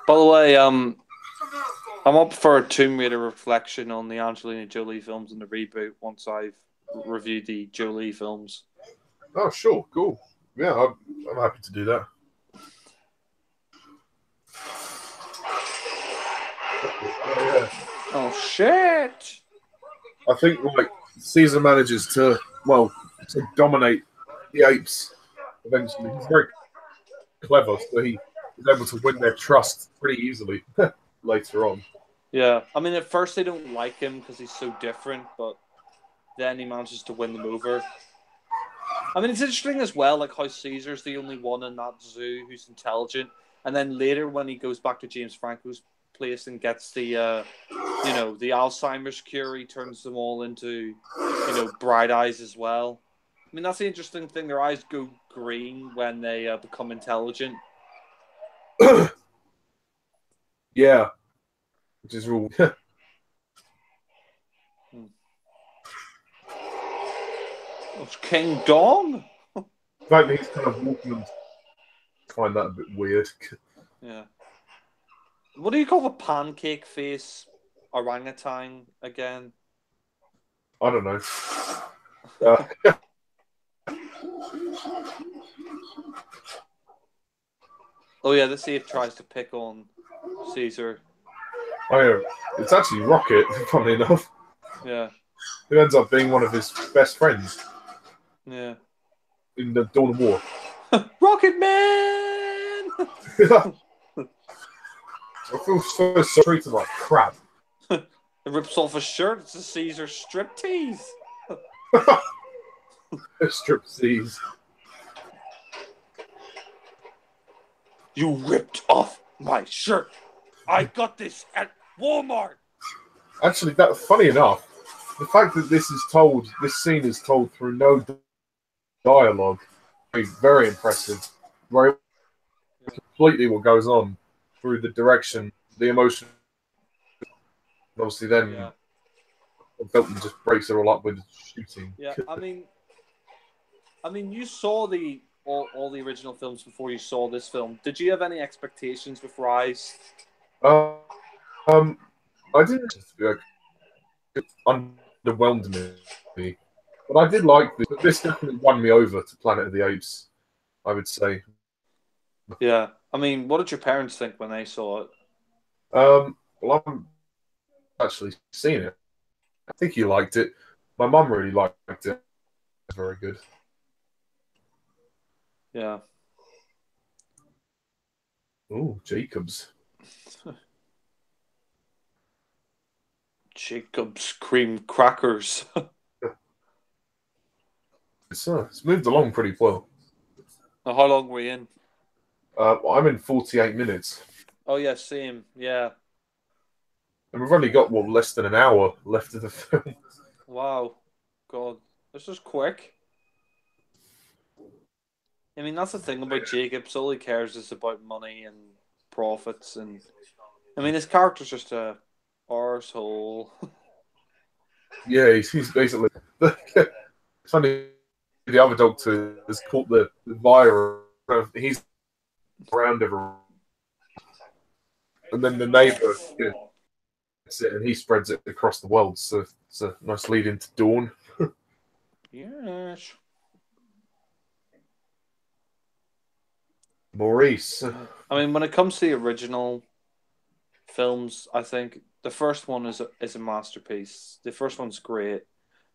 By the way, I'm up for a Tomb Raider reflection on the Angelina Jolie films and the reboot once I've reviewed the Jolie films. Oh, sure, cool. Yeah, I'm happy to do that. Oh shit! I think Caesar manages to dominate the apes eventually. He's very clever, so he is able to win their trust pretty easily later on. Yeah, I mean, at first they don't like him because he's so different, but then he manages to win them over. I mean, it's interesting as well, like how Caesar's the only one in that zoo who's intelligent, and then later when he goes back to James Franco's place and gets the, the Alzheimer's cure, he turns them all into, bright eyes as well. I mean, that's the interesting thing. Their eyes go green when they become intelligent. Yeah, which is real. It's King Dong. In fact, he's kind of walking. I find that a bit weird. Yeah. What do you call the pancake face orangutan again? I don't know. Oh yeah, this ape tries to pick on Caesar. Oh yeah, it's actually Rocket. Funny enough. Yeah. Who ends up being one of his best friends. Yeah. In the Dawn of War. Rocket Man! I feel so treated like crap. It rips off a shirt. It's a Caesar striptease. Striptease. You ripped off my shirt. I got this at Walmart. Actually, funny enough, the fact that this scene is told through no dialogue, is very impressive. Very completely what goes on through the direction, the emotion. Obviously, then Belton just breaks it all up with shooting. Yeah, I mean, you saw all the original films before you saw this film. Did you have any expectations with Rise? I didn't it underwhelmed me, but I did like this. This definitely won me over to Planet of the Apes, I would say. Yeah, I mean, what did your parents think when they saw it? Well, I've actually seen it. I think he liked it. My mum really liked it. Very good. Yeah. Oh, Jacobs. Jacob's cream crackers. It's moved along pretty well. Now, how long were you in? I'm in 48 minutes. Oh yeah, same. Yeah. And we've only got, less than an hour left of the film. Wow. God, this is quick. I mean, that's the thing about Jacobs. All he cares is about money and profits, and I mean, his character's just a arsehole. Yeah, he's basically. It's funny. The other doctor has caught the virus. He's around everyone, and then the neighbour gets it, and he spreads it across the world. So it's a nice lead into Dawn. Yes. Maurice. I mean, when it comes to the original films, I think the first one is a masterpiece. The first one's great.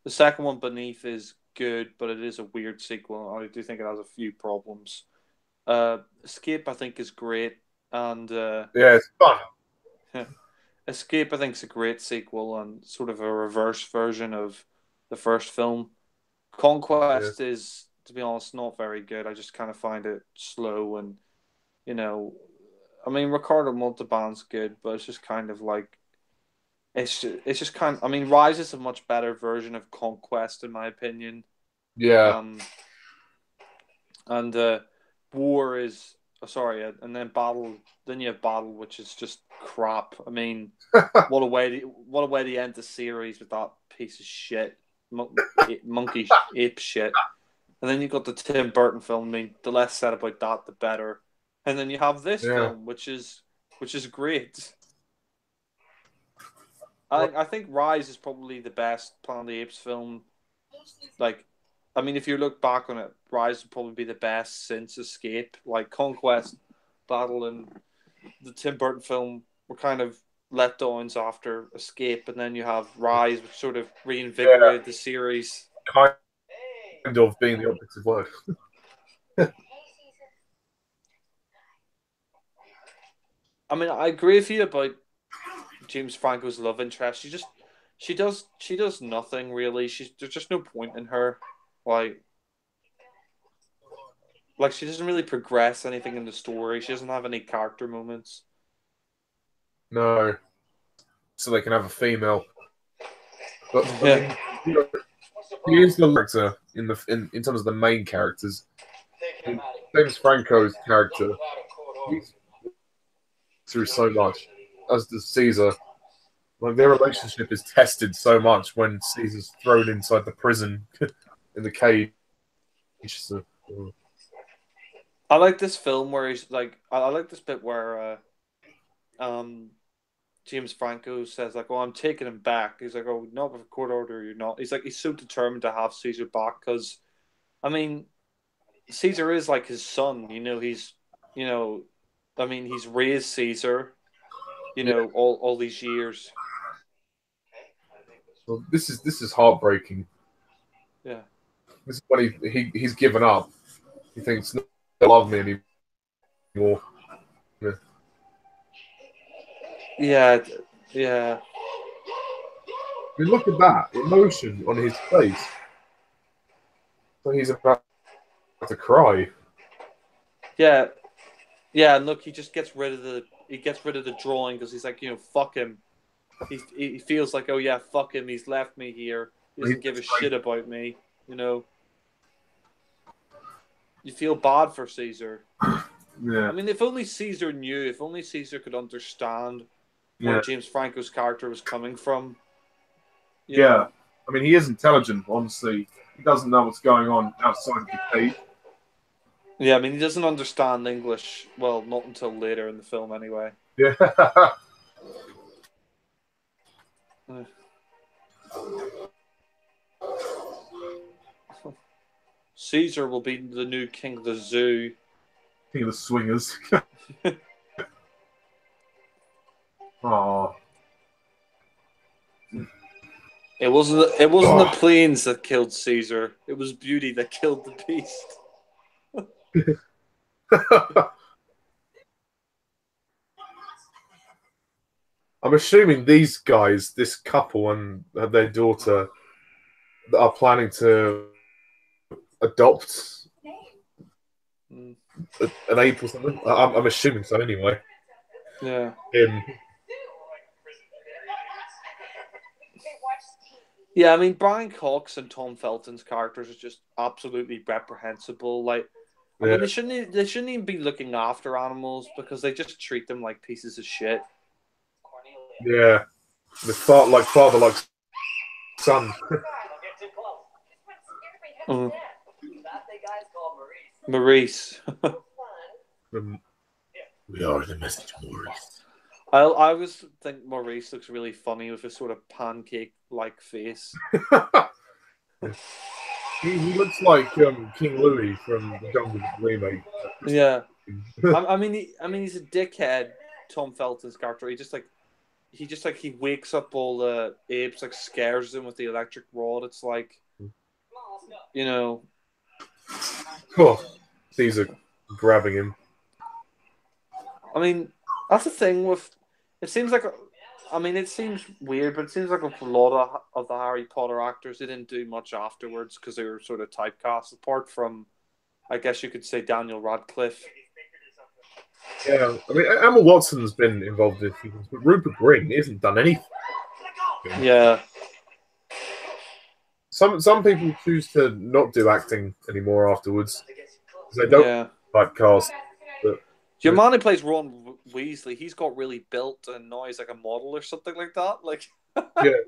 The second one, Beneath, is good, but it is a weird sequel. I do think it has a few problems. Escape, I think, is great, and Yeah, it's fun. Escape, I think, is a great sequel and sort of a reverse version of the first film. Conquest is, to be honest, not very good. I just kind of find it slow and, I mean, Ricardo Montalban's good, but it's just kind of like, it's just kind of, I mean, Rise is a much better version of Conquest, in my opinion. Yeah. And War is, and then Battle, then you have Battle, which is just crap. I mean, what a way to end the series with that piece of shit, monkey ape shit. And then you got the Tim Burton film. I mean, the less said about that, the better. And then you have this film, which is great. I think Rise is probably the best Planet of the Apes film. Like, I mean, if you look back on it, Rise would probably be the best since Escape. Like, Conquest, Battle, and the Tim Burton film were kind of letdowns after Escape, and then you have Rise, which sort of reinvigorated the series. Kind of being the operative word. I mean, I agree with you about James Franco's love interest. She does nothing really. There's just no point in her. Like she doesn't really progress anything in the story. She doesn't have any character moments. No. So they can have a female. But I mean, he is the character in terms of the main characters. James Franco's character, he's through so much, as does Caesar. Like, their relationship is tested so much when Caesar's thrown inside the prison in the cage. So, I like this film where he's like, I like this bit where James Franco says, like, "Oh, I'm taking him back." He's like, "Oh, not with a court order, you're not." He's like, he's so determined to have Caesar back because, I mean, Caesar is like his son. He's raised Caesar, all these years. well, this is heartbreaking. Yeah. This is when he's given up. He thinks, "No, they love me anymore." Yeah. Yeah. I mean, look at that emotion on his face. So he's about to cry. Yeah. Yeah, and look, he just gets rid of the drawing because he's like, fuck him. He feels like, oh yeah, fuck him. He's left me here. He doesn't give a shit about me. You feel bad for Caesar. Yeah. I mean, if only Caesar knew. If only Caesar could understand where James Franco's character was coming from. You know? I mean, he is intelligent, honestly. He doesn't know what's going on outside of the cave. Yeah, I mean, he doesn't understand English. Well, not until later in the film, anyway. Yeah. Caesar will be the new king of the zoo. King of the swingers. Oh. It wasn't the planes that killed Caesar. It was beauty that killed the beast. I'm assuming these guys, this couple and their daughter, are planning to adopt an ape or something. I'm assuming so anyway. Yeah. Yeah, I mean, Brian Cox and Tom Felton's characters are just absolutely reprehensible. Like, I mean, they shouldn't even be looking after animals because they just treat them like pieces of shit. Yeah, the father like son. Maurice. We are the message, Maurice. I always think Maurice looks really funny with his sort of pancake-like face. He looks like King Louis from the Jungle Book remake. Yeah, I mean, he's a dickhead. Tom Felton's character. He wakes up all the apes, like scares them with the electric rod. It's like, you know. Oh, Caesar grabbing him. I mean, that's the thing with. It seems like, I mean, it seems weird, but it seems like a lot of the Harry Potter actors, they didn't do much afterwards because they were sort of typecast. Apart from, I guess you could say, Daniel Radcliffe. Yeah, I mean, Emma Watson's been involved in things, but Rupert Grint hasn't done anything. Yeah. Some people choose to not do acting anymore afterwards because they don't like cast. But your man who plays Ron Weasley, he's got really built and now he's like a model or something like that. Like, yeah.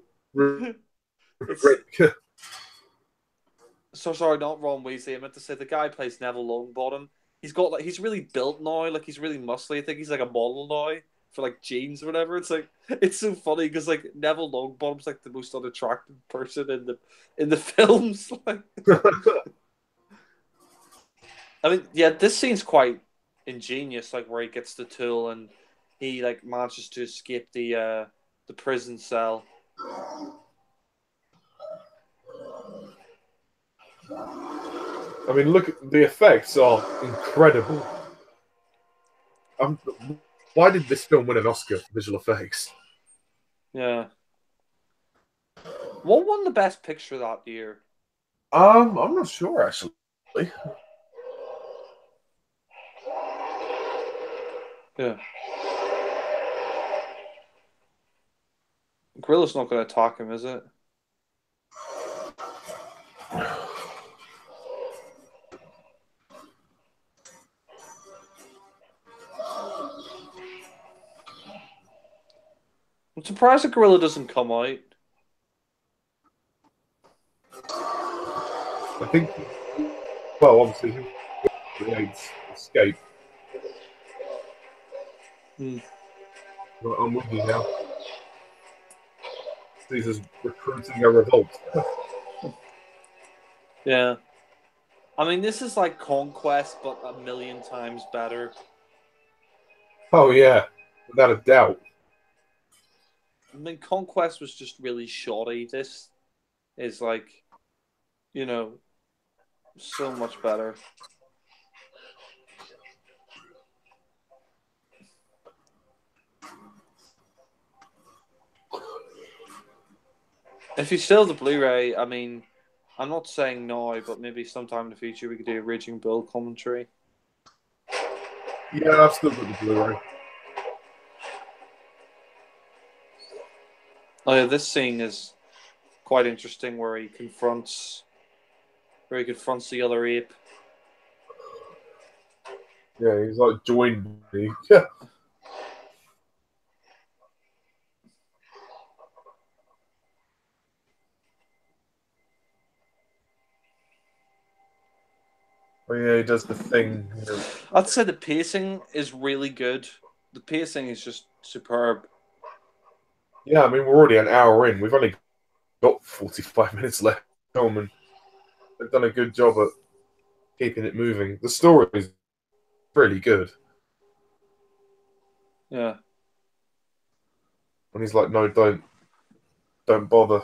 So sorry, not Ron Weasley. I meant to say the guy who plays Neville Longbottom. He's really built now. Like, he's really muscly. I think he's like a model now for like jeans or whatever. It's like, it's so funny because like Neville Longbottom's like the most unattractive person in the films. Like, I mean, yeah, this scene's quite ingenious. Like where he gets the tool and he like manages to escape the prison cell. I mean, look, the effects are incredible. Why did this film win an Oscar for visual effects? Yeah. What won the Best Picture that year? I'm not sure actually. Yeah. Gorilla's not going to attack him, is it? I'm surprised the gorilla doesn't come out. I think, well, obviously, the Apes escape. I'm with you now. Caesar's recruiting a revolt. Yeah. I mean, this is like Conquest, but a million times better. Oh, yeah. Without a doubt. I mean, Conquest was just really shoddy. This is like, you know, so much better. If you still have the Blu-ray, I mean, I'm not saying now, but maybe sometime in the future we could do a Raging Bull commentary. Yeah, I've still got the Blu-ray. Oh yeah, this scene is quite interesting where he confronts the other ape. Yeah, he's like joined me. yeah, he does the thing. You know. I'd say the pacing is really good. The pacing is just superb. Yeah, I mean, we're already an hour in. We've only got 45 minutes left. And they've done a good job at keeping it moving. The story is really good. Yeah. And he's like, no, don't bother.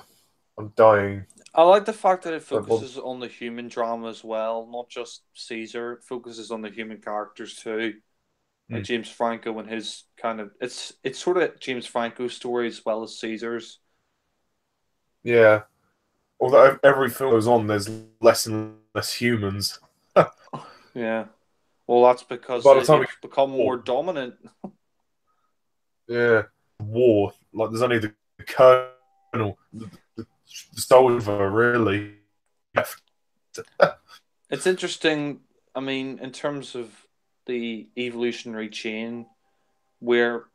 I'm dying. I like the fact that it focuses on the human drama as well, not just Caesar. It focuses on the human characters too. Like James Franco and his kind of it's sort of James Franco's story as well as Caesar's. Yeah. Although every film goes on, there's less and less humans. Yeah. Well, that's because By the time it's become more dominant. Yeah. War. Like, there's only the colonel, the soldier, really. It's interesting. I mean, in terms of the evolutionary chain, we're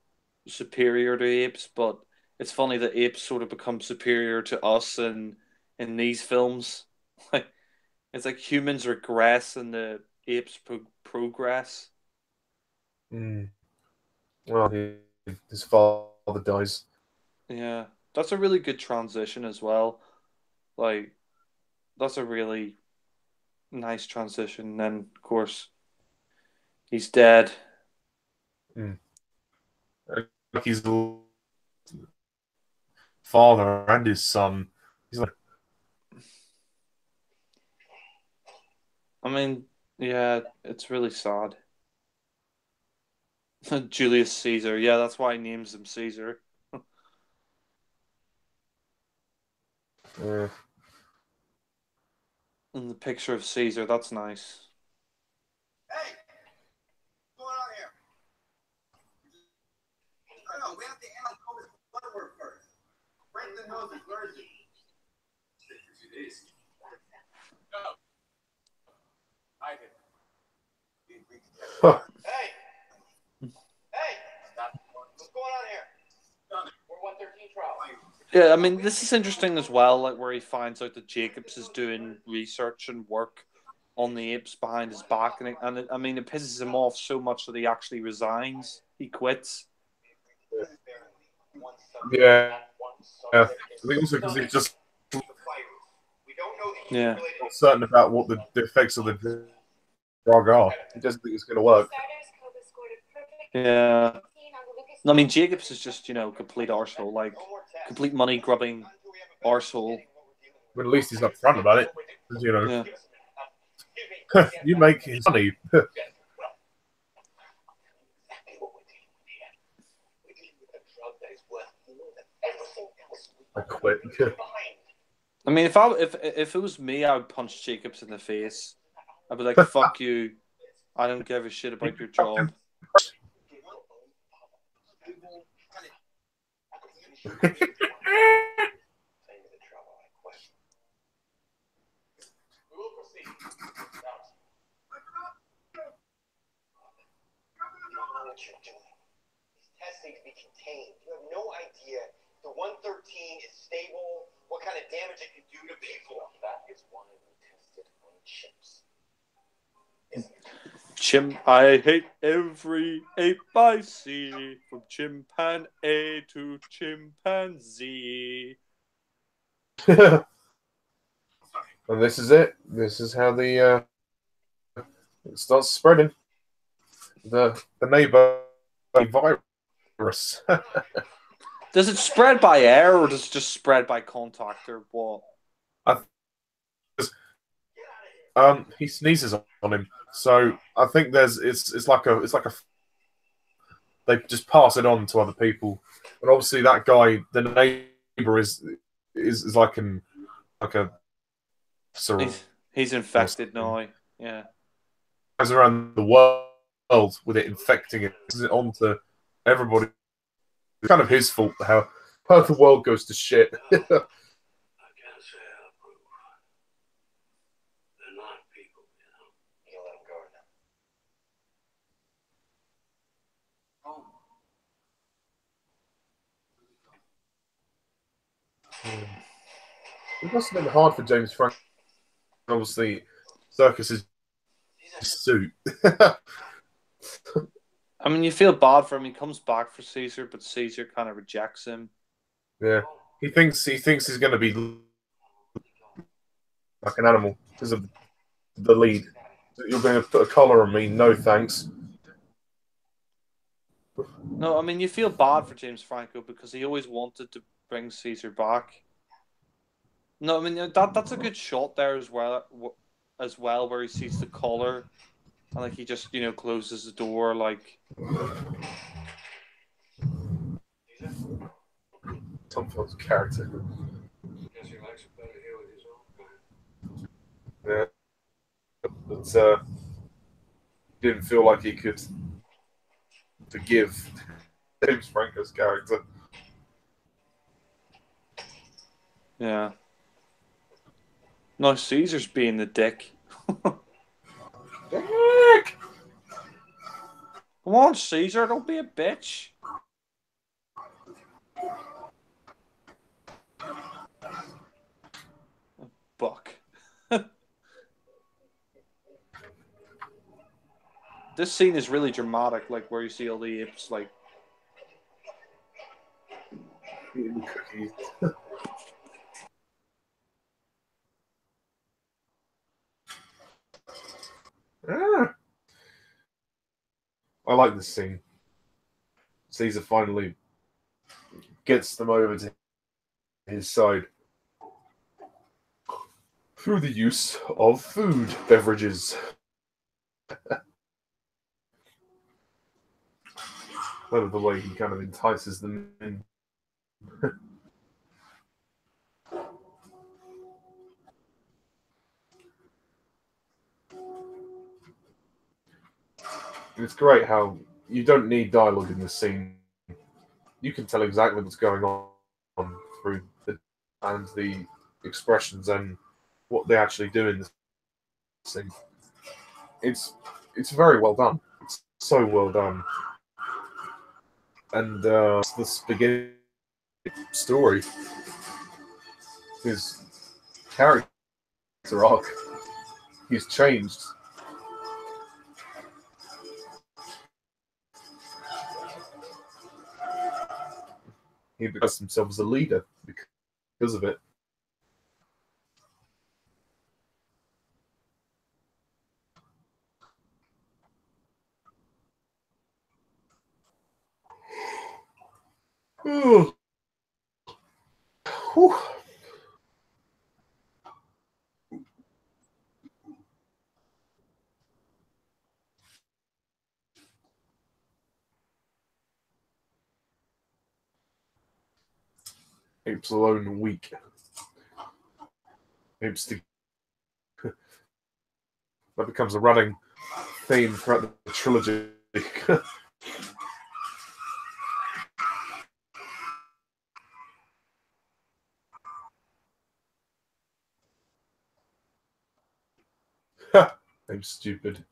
superior to apes, but it's funny that apes sort of become superior to us in these films. Like, it's like humans regress and the apes progress. Well, his father dies. Yeah, that's a really good transition as well. Like, that's a really nice transition. And then, of course, he's dead. Like, he's the father and his son. He's like, I mean, yeah, it's really sad. Julius Caesar. Yeah, that's why he names him Caesar. yeah. And the picture of Caesar, that's nice. Hey, what's going on here? No, we have to analyze this blood work first. Break the nose is virgin. Stay for 2 days. No. I did. Huh. Hey! Hey! What's going on here? We're 113 trial. Yeah, I mean, this is interesting as well, like where he finds out that Jacobs is doing research and work on the apes behind his back, and I mean, it pisses him off so much that he actually resigns. He quits. Yeah. I think also because he's just Yeah. not certain about what the effects of the drug are. He doesn't think it's going to work. Yeah. I mean, Jacobs is just, complete arsehole, like complete money grubbing arsehole. But at least he's upfront about it. You know, Yeah. you make his money. I quit. I mean, if it was me, I would punch Jacobs in the face. I'd be like, "Fuck you! I don't give a shit about your job." What you're doing. These tests need to be contained. You have no idea the 113 is stable, what kind of damage it can do to people. That is why we tested on chimps. I hate every ape I see, from chimpanzee to chimpanzee. And this is it. This is how the it starts spreading. The neighbor virus. Does it spread by air or does it just spread by contact or what? He sneezes on him, so I think it's like a they just pass it on to other people, and obviously that guy, the neighbor, is like a he's infected now. Yeah, goes around the world with it, infecting it, passes it on to everybody. It's kind of his fault how the world goes to shit. It must have been hard for James Franco. Obviously, Serkis is suit. I mean, you feel bad for him. He comes back for Caesar, but Caesar kind of rejects him. Yeah, he thinks he's going to be like an animal because of the lead. You're going to put a collar on me? No, thanks. No, I mean, you feel bad for James Franco because he always wanted to bring Caesar back. No, I mean that's a good shot there as well, where he sees the collar and like he just closes the door like. Tom Field's character. Yeah, but didn't feel like he could forgive James Franco's character. Yeah. No, Caesar's being the dick. Dick! Come on, Caesar, don't be a bitch. Buck. This scene is really dramatic, like where you see all the apes like Eating cookies. I like this scene. Caesar finally gets them over to his side through the use of food beverages. Love the way he kind of entices them in. It's great how you don't need dialogue in this scene. You can tell exactly what's going on through the expressions and what they actually do in this scene. It's very well done. It's so well done. And the spaghetti story, his character arc, he's changed. He becomes himself as a leader because of it. Whew. Apes alone weak. Apes to... That becomes a running theme throughout the trilogy. I'm stupid.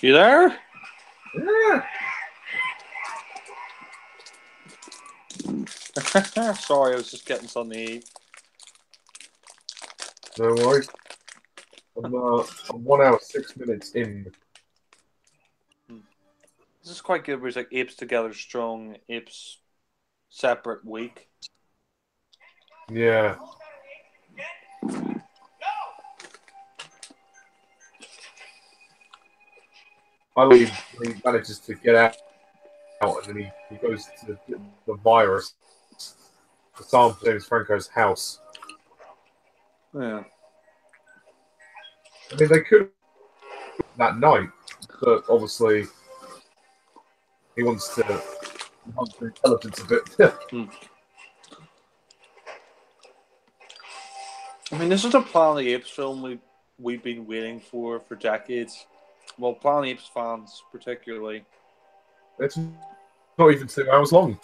You there? Yeah. Sorry, I was just getting something to eat. No worries. I'm 1 hour 6 minutes in. This is quite good where it's like apes together strong, apes separate weak. Yeah. I believe he manages to get out and then he goes to the virus to sample James Franco's house. Yeah. I mean, they could that night, but obviously he wants to enhance the intelligence a bit. I mean, this is a Planet of the Apes film we've been waiting for decades. Well, Planet of the Apes fans particularly. It's not even 2 hours long.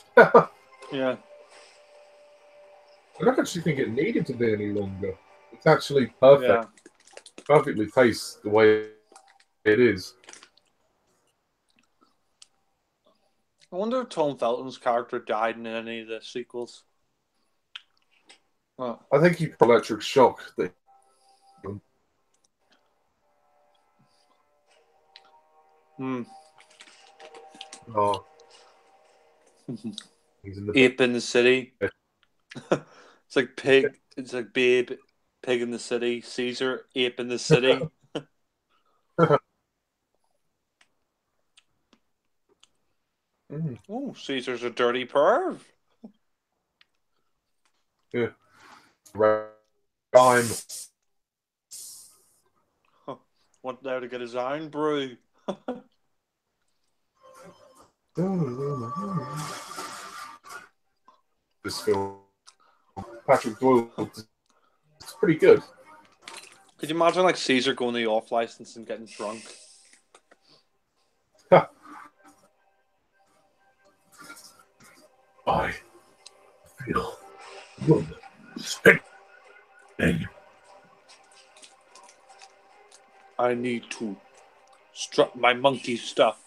Yeah. I don't actually think it needed to be any longer. It's actually perfect. Yeah. Perfectly paced the way it is. I wonder if Tom Felton's character died in any of the sequels. Oh. I think he put electric shock. Oh. He's in the Ape in the city. It's like pig. It's like Babe, pig in the city. Caesar, ape in the city. Oh, Caesar's a dirty perv. Yeah. Rhyme. Went there to get his own brew. This film, Patrick Doyle, it's pretty good. Could you imagine like Caesar going the off license and getting drunk? I feel good. Spinning. I need to strut my monkey stuff.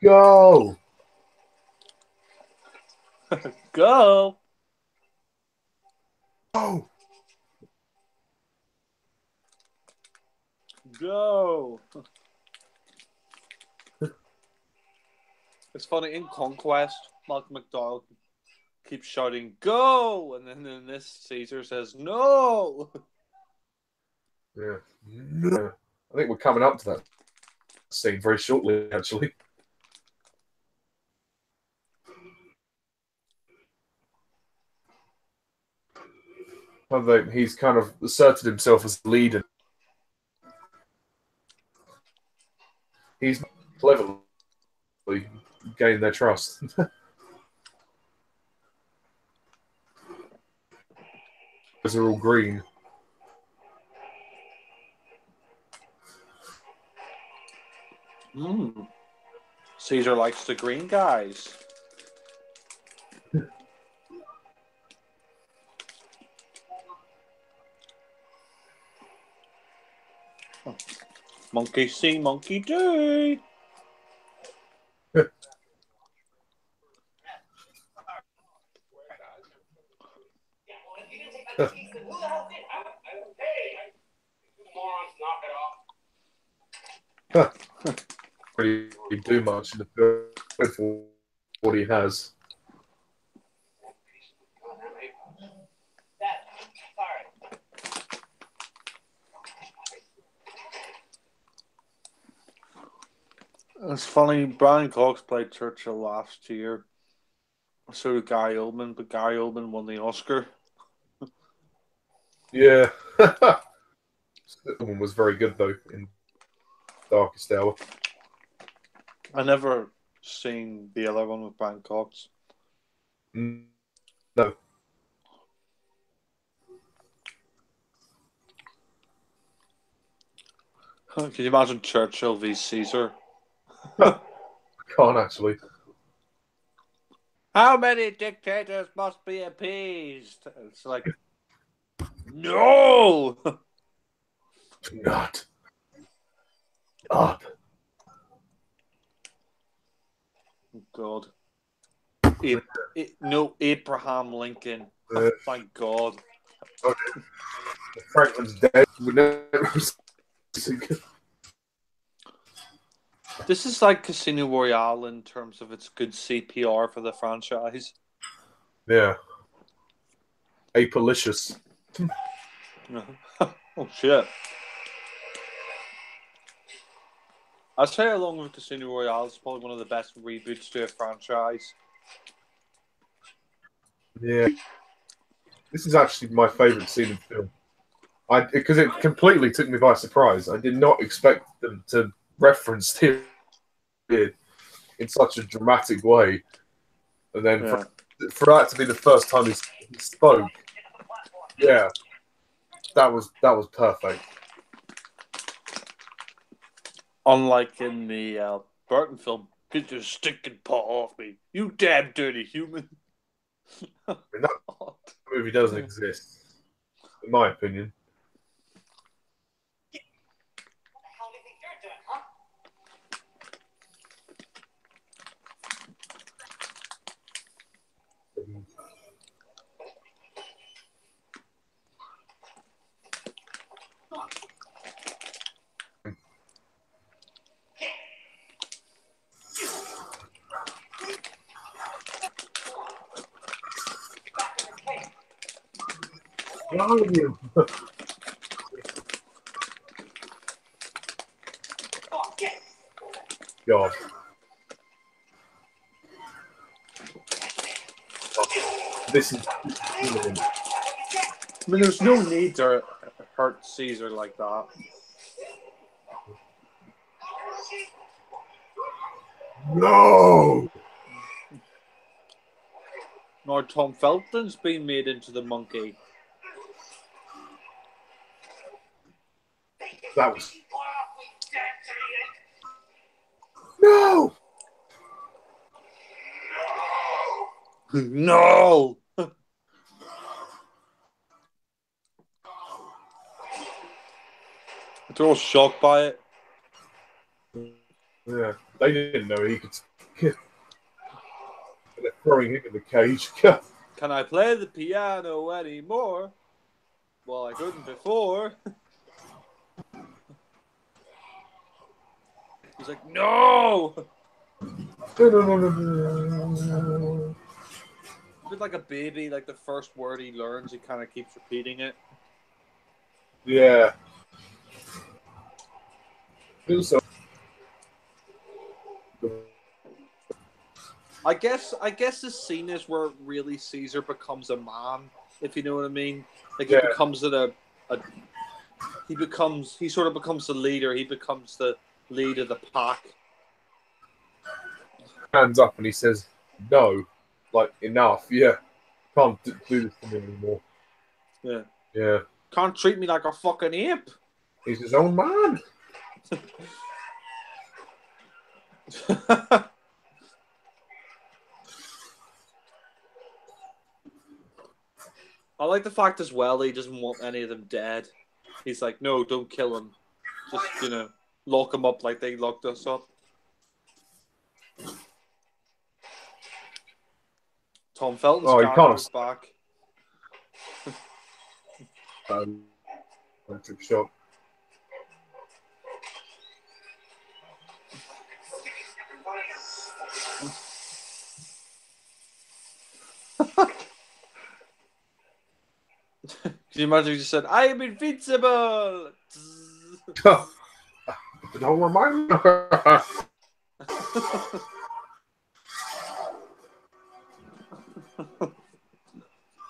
Go. Go. Oh. Go. It's funny, in Conquest, Malcolm McDowell keeps shouting, go! And then in this, Caesar says, no! Yeah. No. I think we're coming up to that scene very shortly, actually. I think he's kind of asserted himself as the leader. He's cleverly gained their trust. Because they're all green. Caesar likes the green guys. Monkey see, monkey do. Really do much in the film for what he has. It's funny, Brian Cox played Churchill last year. So did Gary Oldman, but Gary Oldman won the Oscar. Yeah. That one was very good, though, in Darkest Hour. I never seen the other one with Brian Cox. No. Can you imagine Churchill v. Caesar? I can't, actually. How many dictators must be appeased? It's like, no! Not up. God. No, Abraham Lincoln. Thank God. Okay. Franklin's dead. We never... This is like Casino Royale in terms of its good CPR for the franchise. Yeah. Apelicious. Oh, shit. I'd say along with Casino Royale, it's probably one of the best reboots to a franchise. Yeah. This is actually my favourite scene in the film. Because it completely took me by surprise. I did not expect them to reference him in such a dramatic way. And then for that to be the first time he spoke, yeah, that was perfect. Unlike in the Burton film, get your stinking paw off me, you damn dirty human. I mean, that movie doesn't exist, in my opinion. behind you. God. This is. I mean, there's no need to hurt Caesar like that. No! Now Tom Felton's been made into the monkey. That was. No! No! They're all shocked by it. Yeah, they didn't know he could. They're throwing him in the cage. Can I play the piano anymore? Well, I couldn't before. He's like, no! A bit like a baby, like the first word he learns, he kind of keeps repeating it. Yeah. So. I guess the scene is where really Caesar becomes a man, if you know what I mean. Like he becomes he sort of becomes the leader. He becomes the lead of the pack. Hands up and he says, "No, like enough. Yeah, can't do this to me anymore." Yeah. Yeah. Can't treat me like a fucking ape. He's his own man. I like the fact as well he doesn't want any of them dead. He's like, no, don't kill him. Just, lock him up like they locked us up. Tom Felton's character's back. Electric shock. Can you imagine if you just said, I am invincible? Don't remind me.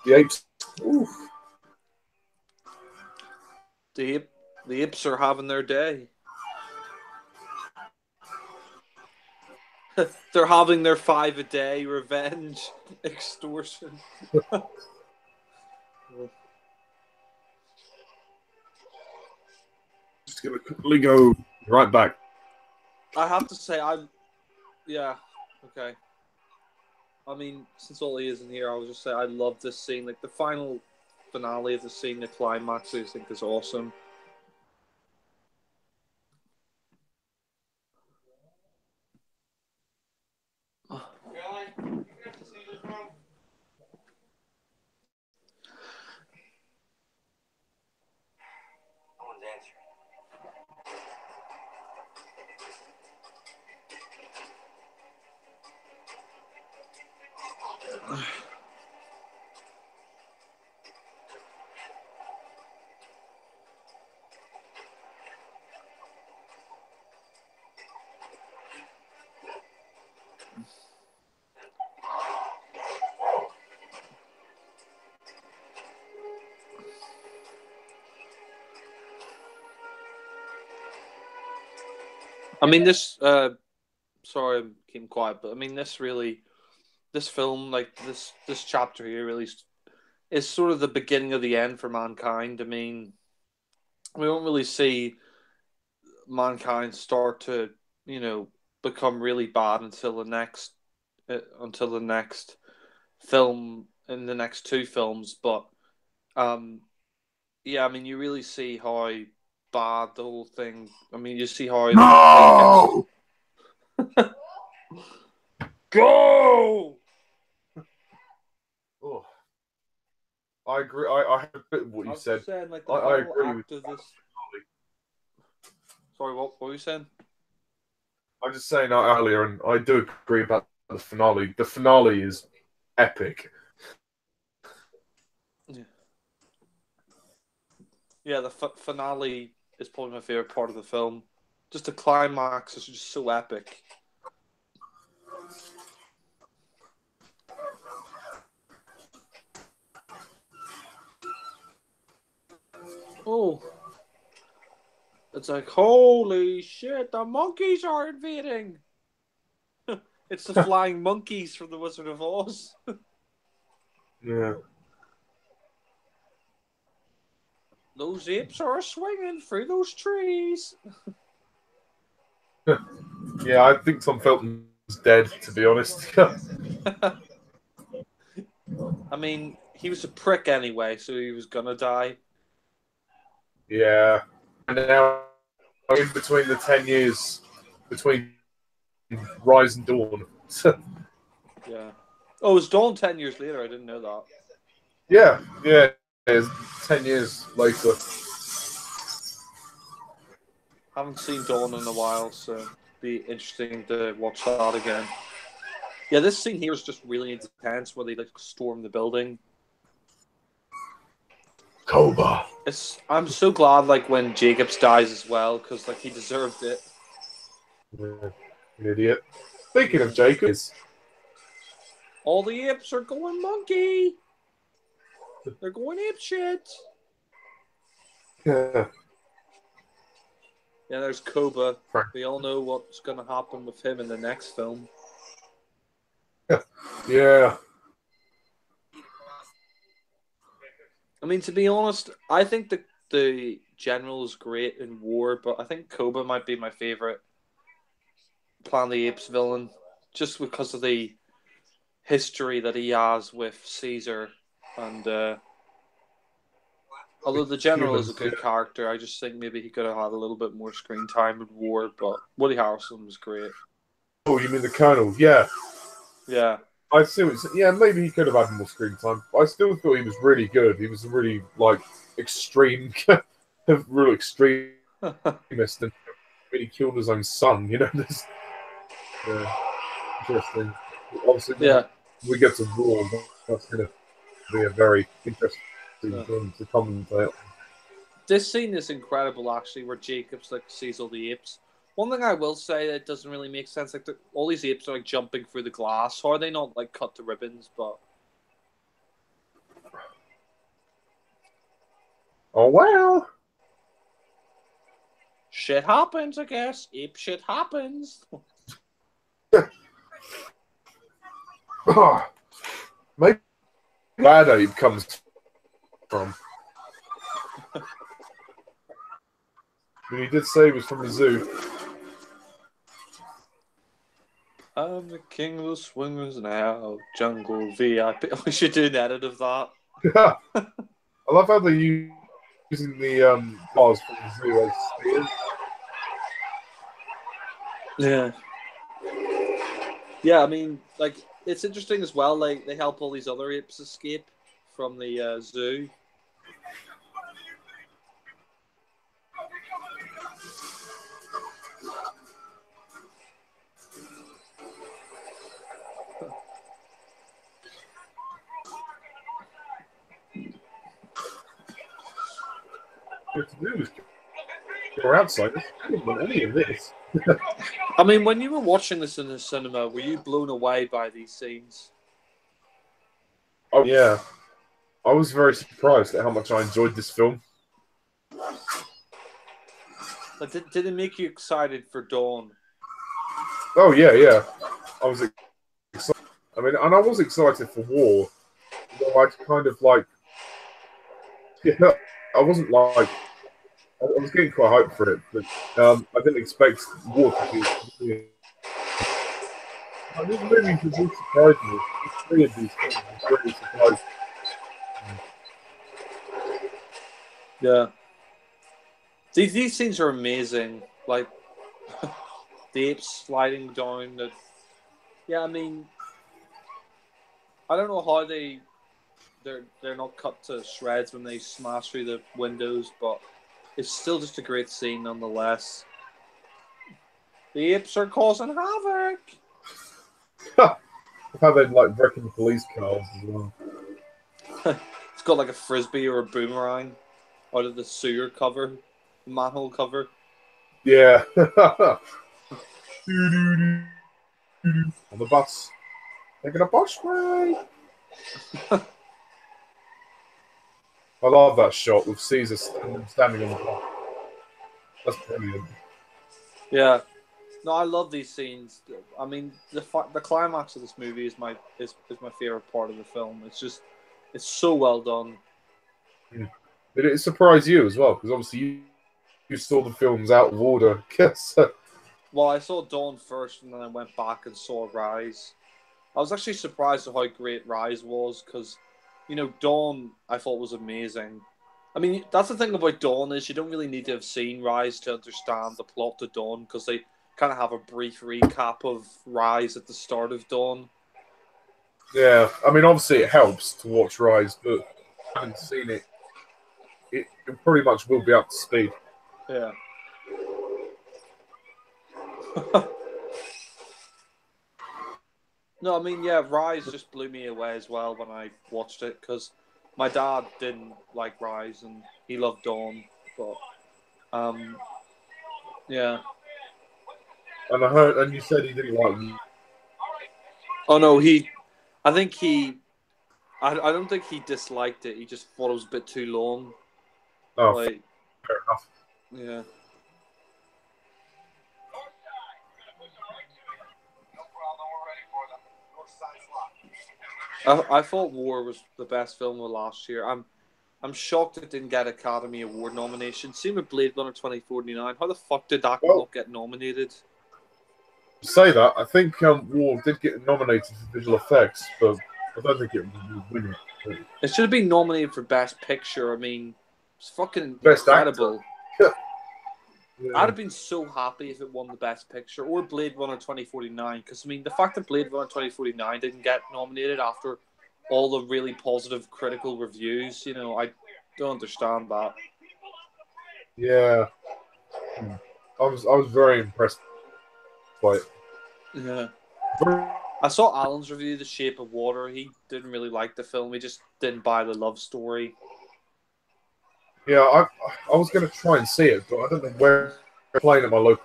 The apes. Oof. The apes are having their day. They're having their 5 a day revenge extortion. Just gonna quickly go right back. I have to say, okay. I mean, since all he is in here, I'll just say I love this scene. Like the final finale of the scene, the climax, I think is awesome. I mean, this. Sorry, I'm keeping quiet, but I mean, this film, like this chapter here, really is sort of the beginning of the end for mankind. I mean, we don't really see mankind start to, become really bad until the next film in the next 2 films. But, yeah, I mean, you really see how bad the whole thing. I mean, you see how. No! Go! Oh. I agree. I heard a bit of what you said. Saying, like, I agree with this. Sorry, what were you saying? I was just saying that earlier, and I do agree about the finale. The finale is epic. Yeah. Yeah, the finale is probably my favorite part of the film. Just the climax is just so epic. Oh. It's like, holy shit, the monkeys are invading! It's the flying monkeys from the Wizard of Oz. Yeah. Those apes are swinging through those trees. Yeah, I think Tom Felton's dead, to be honest. I mean, he was a prick anyway, so he was gonna die. Yeah. And now, in between the 10 years between Rise and Dawn. Yeah. Oh, it was Dawn 10 years later. I didn't know that. Yeah. It's 10 years later. Haven't seen Dawn in a while, so it'd be interesting to watch that again. Yeah, this scene here is just really intense, where they like storm the building. Cobra. I'm so glad like when Jacobs dies as well, because like he deserved it. Yeah, idiot. Speaking of Jacobs, all the apes are going monkey. They're going ape shit. Yeah. Yeah, there's Koba. We all know what's going to happen with him in the next film. Yeah. I mean, to be honest, I think the General is great in war, but I think Koba might be my favorite Planet of the Apes villain, just because of the history that he has with Caesar. And although the General is a good character, I just think maybe he could have had a little bit more screen time in war, but Woody Harrelson was great. Oh, you mean the Colonel? Yeah. Yeah. I see what you're saying. Yeah, maybe he could have had more screen time. I still thought he was really good. He was a really, like, extreme, real extremist, and really killed his own son, you know? This, interesting. Obviously, yeah. we get to war, that's going to be a very interesting thing to commentate. This scene is incredible, actually, where Jacobs like sees all the apes. One thing I will say that doesn't really make sense, like all these apes are like jumping through the glass. How are they not like cut to ribbons? But oh well, shit happens, I guess. Ape shit happens. Maybe bad ape comes from. But he did say he was from the zoo. I'm the king of the swingers now, jungle VIP. We should do an edit of that. I love how they're using the bars from the zoo as spears. Yeah. Yeah, I mean, like, it's interesting as well, like, they help all these other apes escape from the zoo. We're outsiders. I didn't want any of this. I mean, when you were watching this in the cinema, were you blown away by these scenes? Oh yeah, I was very surprised at how much I enjoyed this film. But did it make you excited for Dawn? Oh yeah. I was excited. I mean, and I was excited for War. Though I'd kind of like, yeah, I wasn't like. I was getting quite hyped for it, but I didn't expect War to be. Yeah. This movie just really surprised me. Three of these things really surprised me. Yeah. These scenes are amazing. Like, the apes sliding down the... Yeah, I mean... I don't know how they're not cut to shreds when they smash through the windows, but it's still just a great scene nonetheless. The apes are causing havoc! How they'd like wrecking the police cars as well. It's got like a frisbee or a boomerang. out of the sewer cover, the manhole cover. Yeah. On the bus. Taking a bus ride. I love that shot with Caesar standing on the bus. That's brilliant. Yeah. No, I love these scenes. I mean, the climax of this movie is my favorite part of the film. It's so well done. Did it surprise you as well? Because obviously you saw the films out of order. Well, I saw Dawn first, and then I went back and saw Rise. I was actually surprised at how great Rise was, because, you know, Dawn I thought was amazing. I mean, that's the thing about Dawn, is you don't really need to have seen Rise to understand the plot to Dawn, because they kind of have a brief recap of Rise at the start of Dawn. Yeah, I mean, obviously it helps to watch Rise, but I haven't seen it. It pretty much will be up to speed. Yeah. No, I mean, yeah, Rise just blew me away as well when I watched it, because my dad didn't like Rise and he loved Dawn, but yeah. And I heard, and you said he didn't like. Oh no, I don't think he disliked it. He just thought it was a bit too long. Oh, Like, fair enough. yeah. I thought War was the best film of last year. I'm shocked it didn't get Academy Award nomination. Same with Blade Runner 2049. How the fuck did that not get nominated? Say that, I think War did get nominated for visual effects, but I don't think it would win it. It should have been nominated for Best Picture. I mean, it's fucking Best incredible. Actor. Yeah. I'd have been so happy if it won the Best Picture or Blade Runner 2049, because, I mean, the fact that Blade Runner 2049 didn't get nominated after all the really positive critical reviews, you know, I don't understand that. Yeah. I was very impressed by it. Yeah. I saw Alan's review, The Shape of Water. He didn't really like the film. He just didn't buy the love story. Yeah, I was going to try and see it, but I don't know where they're playing at my local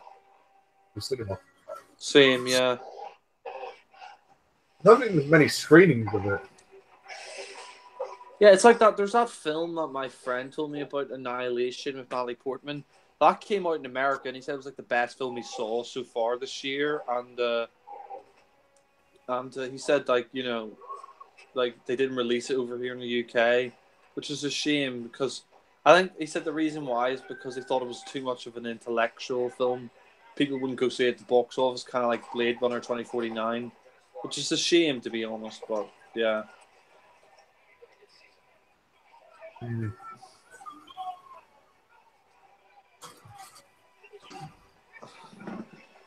cinema. Same, yeah. I don't think there's many screenings of it. Yeah, it's like that. There's that film that my friend told me about, Annihilation, with Natalie Portman. That came out in America, and he said it was like the best film he saw so far this year. And he said, like, you know, like they didn't release it over here in the UK, which is a shame, because I think he said the reason why is because they thought it was too much of an intellectual film. People wouldn't go see it at the box office, kind of like Blade Runner 2049, which is a shame, to be honest. But yeah.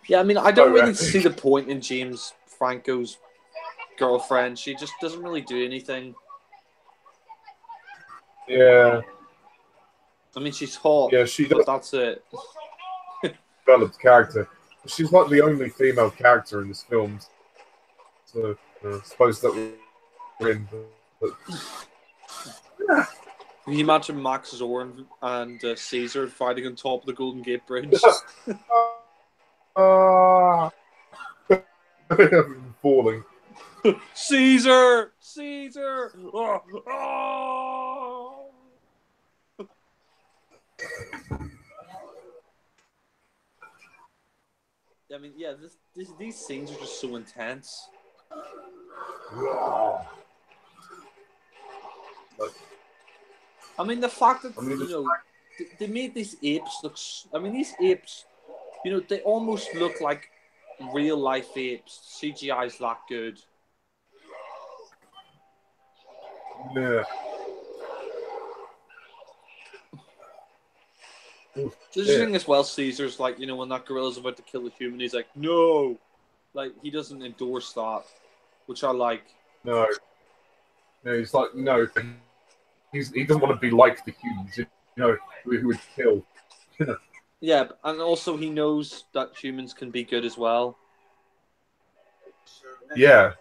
Yeah, I mean, I don't really see the point in James Franco's girlfriend. She just doesn't really do anything. Yeah. I mean, she's hot. Yeah, she but does. That's it. Developed character. She's like the only female character in this film. So I suppose that we're in. But... Can you imagine Max Zorn and Caesar fighting on top of the Golden Gate Bridge? Falling. Caesar! Caesar! Oh! Oh! I mean, yeah, these scenes are just so intense. I mean, the fact that, you know, they made these apes look... I mean, these apes, you know, they almost look like real-life apes. CGI's that good. Yeah. The thing as well, Caesar's like, you know, when that gorilla's about to kill a human, he's like, no! Like, he doesn't endorse that, which I like. No. No, he's like, no. He doesn't want to be like the humans, you know, who would kill. Yeah, and also he knows that humans can be good as well. Yeah.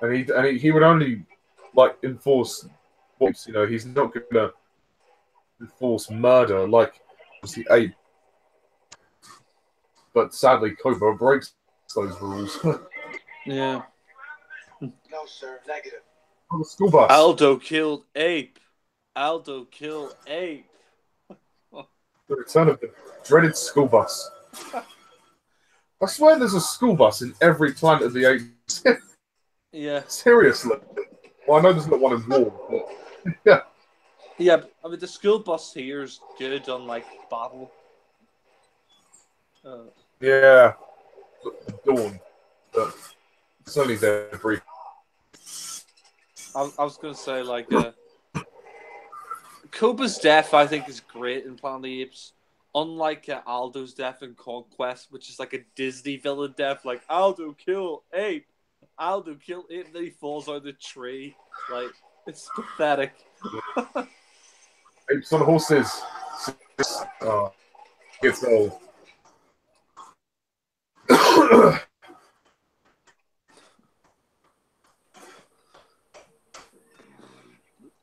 And he would only, like, enforce what, you know, he's not going to enforce murder like the ape. But sadly, Cobra breaks those rules. Yeah. No, sir. Negative. On the school bus. Aldo killed Ape. Aldo killed Ape. The return of the dreaded school bus. I swear there's a school bus in every Planet of the Apes. Yeah. Seriously. Well, I know there's not one in War, but yeah. Yeah, I mean, the school bus here is good on, like, battle. Yeah. Dawn. But it's only there brief. I was going to say, like, Koba's death, I think, is great in Planet of the Apes. Unlike Aldo's death in Conquest, which is like a Disney villain death, like, Aldo kill Ape. Aldo kill Ape, and then he falls out of the tree. Like, it's pathetic. Apes on horses. Gets old.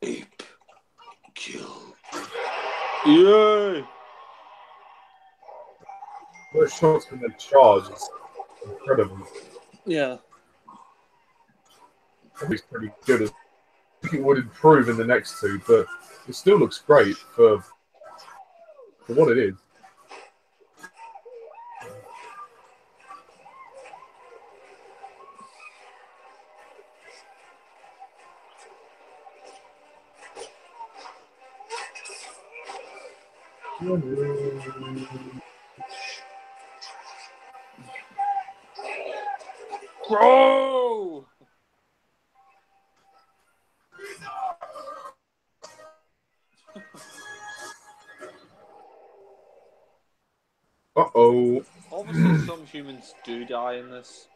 Ape kill. Yay! Those shots from the charge is incredible. Yeah. It's pretty good. I think it would improve in the next two, but it still looks great for what it is. Bro! Uh-oh. Obviously, some humans do die in this.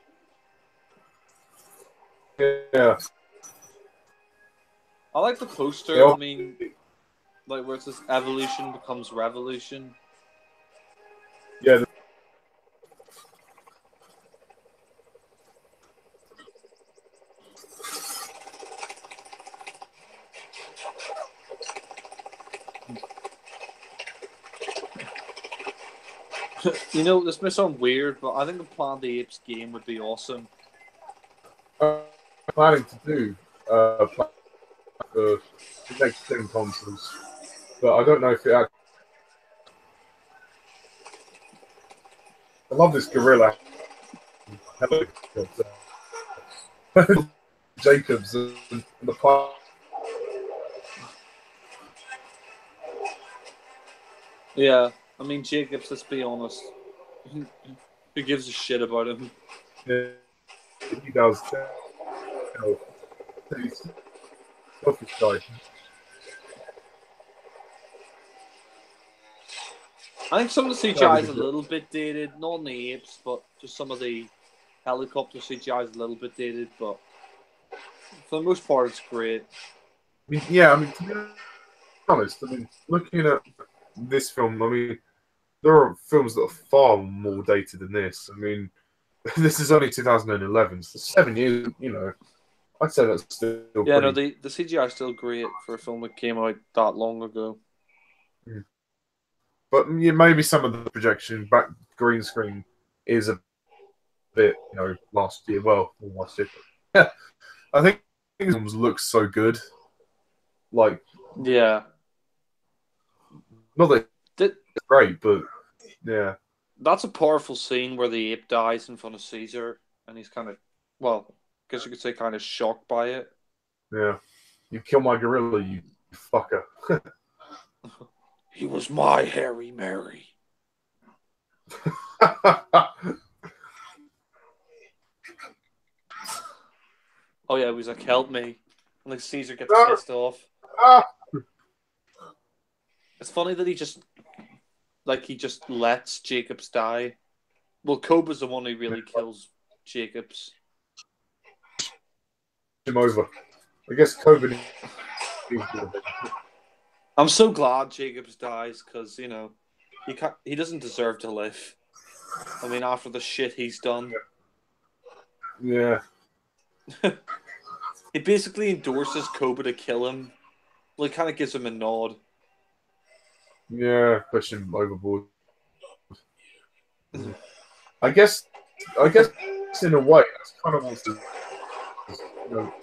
Yeah. I like the poster. Yeah. I mean, like where it says evolution becomes revolution. Yeah. You know, this may sound weird, but I think a Planet of the Apes game would be awesome. I'm planning to do the next gen consoles, but I don't know if it actually... I love this gorilla. Jacobs and the part. Yeah, I mean, Jacobs, let's be honest. Who gives a shit about him? Yeah, he does. He's a selfish guy. I think some of the CGI is a little bit dated, not on the apes, but just some of the helicopter CGI is a little bit dated, but for the most part, it's great. I mean, yeah, I mean, to be honest, I mean, looking at this film, I mean, there are films that are far more dated than this. I mean, this is only 2011, so 7 years, you know, I'd say that's still Yeah, pretty... no, the CGI is still great for a film that came out that long ago. Mm. But yeah, maybe some of the projection back green screen is a bit, you know, last year. Well, last year. Yeah, I think films look so good. Like, yeah, not that it's great, but yeah, that's a powerful scene where the ape dies in front of Caesar, and he's kind of, well, I guess you could say, kind of shocked by it. Yeah, you kill my gorilla, you fucker. He was my Harry Mary. Oh yeah, he was like, help me. And like Caesar gets pissed off. It's funny that he just lets Jacobs die. Well, Cobra's the one who really kills Jacobs. Him over. I guess Cobra. I'm so glad Jacobs dies because, you know, he doesn't deserve to live. I mean, after the shit he's done. Yeah. He basically endorses Cobra to kill him. Well, he kind of gives him a nod. Yeah, push him overboard. I guess in a way that's kind of also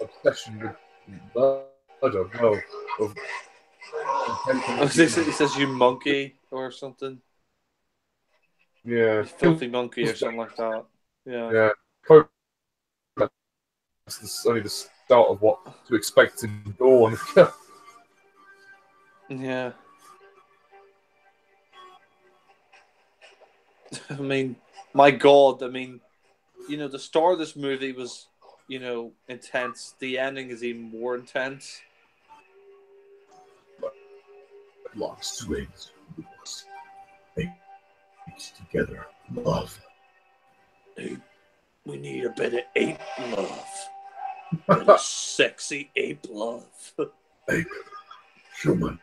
obsession with murder. Well, of He says you monkey or something. yeah, You filthy monkey or something like that. Yeah. Yeah, that's only the start of what to expect in Dawn. Yeah. I mean, my God. I mean, the start of this movie was, intense. The ending is even more intense. Lost swings, apes together, love. We need a bit of ape love. A bit of sexy ape love. Ape, human.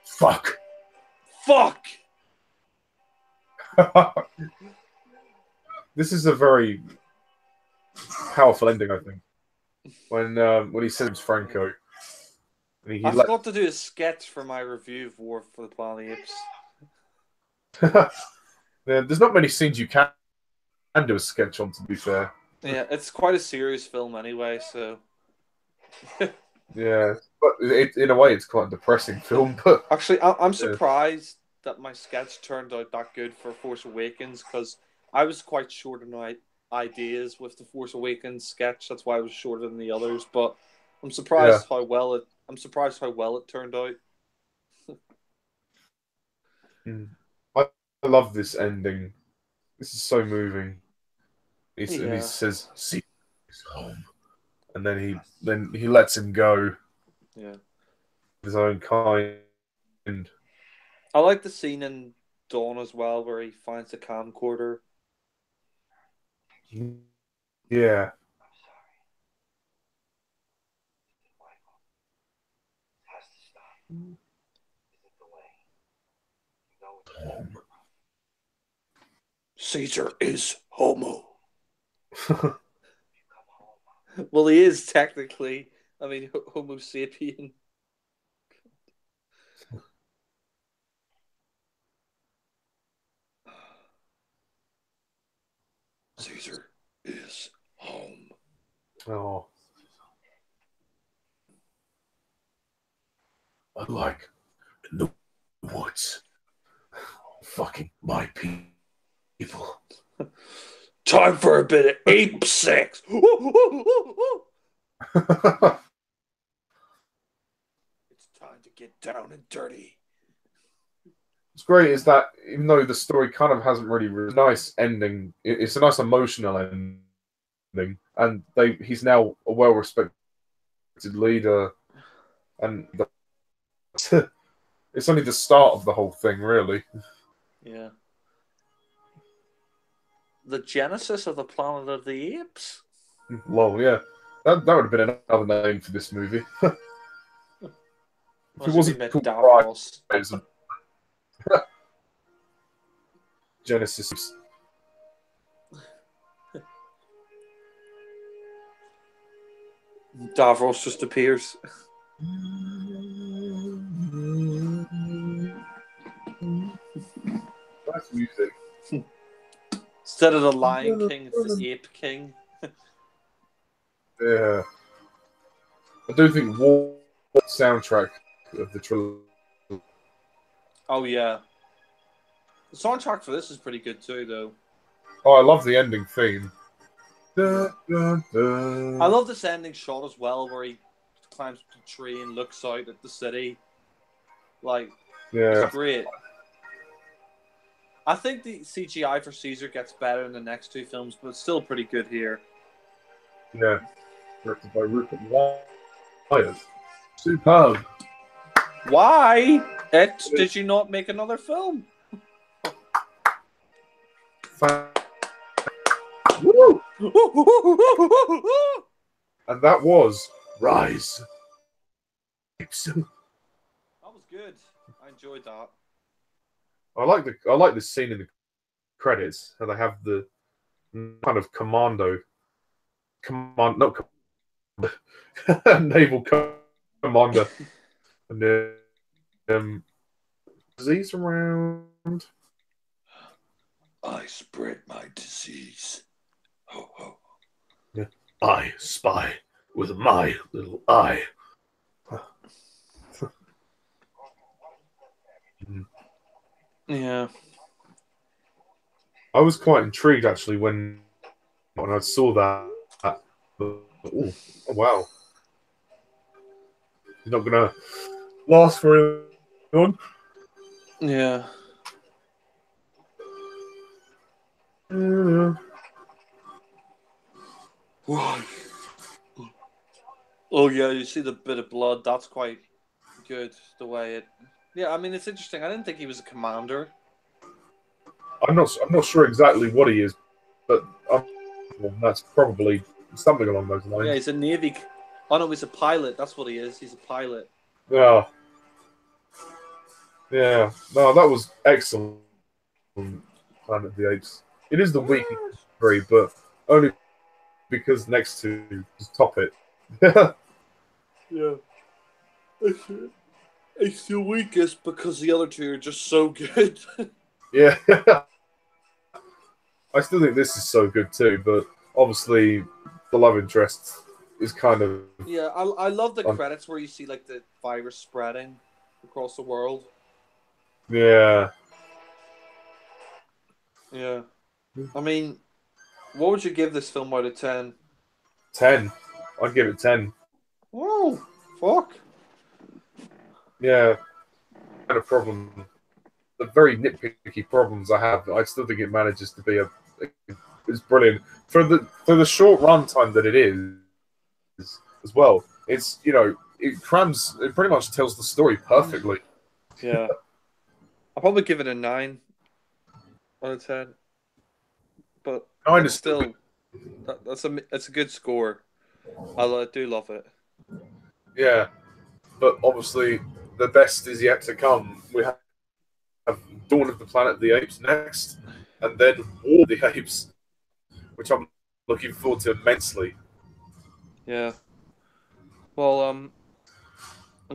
Fuck. Fuck! This is a very powerful ending, I think. When he sends Franco, and I forgot to do a sketch for my review of War for the Planet of the Apes. There's not many scenes you can do a sketch on, to be fair. Yeah, it's quite a serious film anyway, so. Yeah, but in a way, it's quite a depressing film. But actually, I'm surprised that my sketch turned out that good for Force Awakens, because I was quite short on my ideas with the Force Awakens sketch. That's why I was shorter than the others. But I'm surprised how well it. I'm surprised how well it turned out. I love this ending. This is so moving. And he says, "See, he's home," and then he lets him go. Yeah, his own kind. I like the scene in Dawn as well, where he finds the camcorder. Yeah. Home. Caesar is homo. Well, he is technically. I mean, Homo sapien. Caesar is home. Oh. I like the woods. Fucking my people. Time for a bit of ape sex. It's time to get down and dirty. What's great is that even though the story kind of hasn't really nice ending, it's a nice emotional ending, and he's now a well-respected leader, and it's only the start of the whole thing, really. Yeah. The genesis of the Planet of the Apes? Lol, yeah. That would have been another name for this movie. If it wasn't called Davros. Genesis. Davros just appears. Nice music. Instead of the Lion King, it's the Ape King. Yeah. I do think War soundtrack of the trilogy. Oh, yeah. The soundtrack for this is pretty good too, though. Oh, I love the ending theme. Da, da, da. I love this ending shot as well, where he climbs the tree and looks out at the city. Like, yeah, it's great. I think the CGI for Caesar gets better in the next two films, but it's still pretty good here. Yeah. Directed by Rupert Wyatt. Superb. Why? Did you not make another film? Woo! And that was Rise. That was good. I enjoyed that. I like the scene in the credits, and they have the kind of naval commander, and disease around. I spread my disease. Ho ho. Yeah. I spy with my little eye. Yeah. I was quite intrigued actually when I saw that. Oh wow. He's not gonna last for long. Yeah. Oh yeah, you see the bit of blood. That's quite good. The way it. Yeah, I mean it's interesting. I didn't think he was a commander. I'm not sure exactly what he is, but that's probably something along those lines. Yeah, he's a navy. Oh no, he's a pilot. That's what he is. He's a pilot. Yeah. Yeah. No, that was excellent. Planet of the Apes. It is the weakest three, but only because next to just top it. Yeah. It's the weakest because the other two are just so good. Yeah. I still think this is so good too, but obviously the love interest is kind of... Yeah, I love the credits where you see like the virus spreading across the world. Yeah. Yeah. I mean, what would you give this film out of 10? 10. I'd give it 10. Whoa, fuck. Yeah. Kind of problem. The very nitpicky problems I have, I still think it manages to be it's brilliant. For the short runtime that it is as well, it's, you know, it pretty much tells the story perfectly. Yeah. I'll probably give it a 9 out of 10. But 9 is still, that's a good score. I do love it. Yeah. But obviously, the best is yet to come. We have Dawn of the Planet of the Apes next, and then War of the Apes, which I'm looking forward to immensely. Yeah. Well, I'm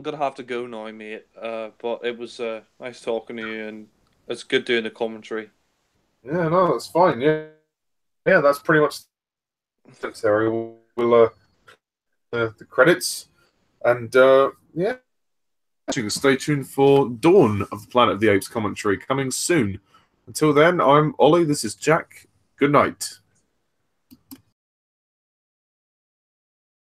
gonna have to go now, mate. But it was nice talking to you, and it's good doing the commentary. Yeah, no, that's fine. Yeah, that's pretty much it, Terry. We'll the credits, and yeah, stay tuned for Dawn of the Planet of the Apes commentary coming soon. Until then, I'm Ollie. This is Jack. Good night.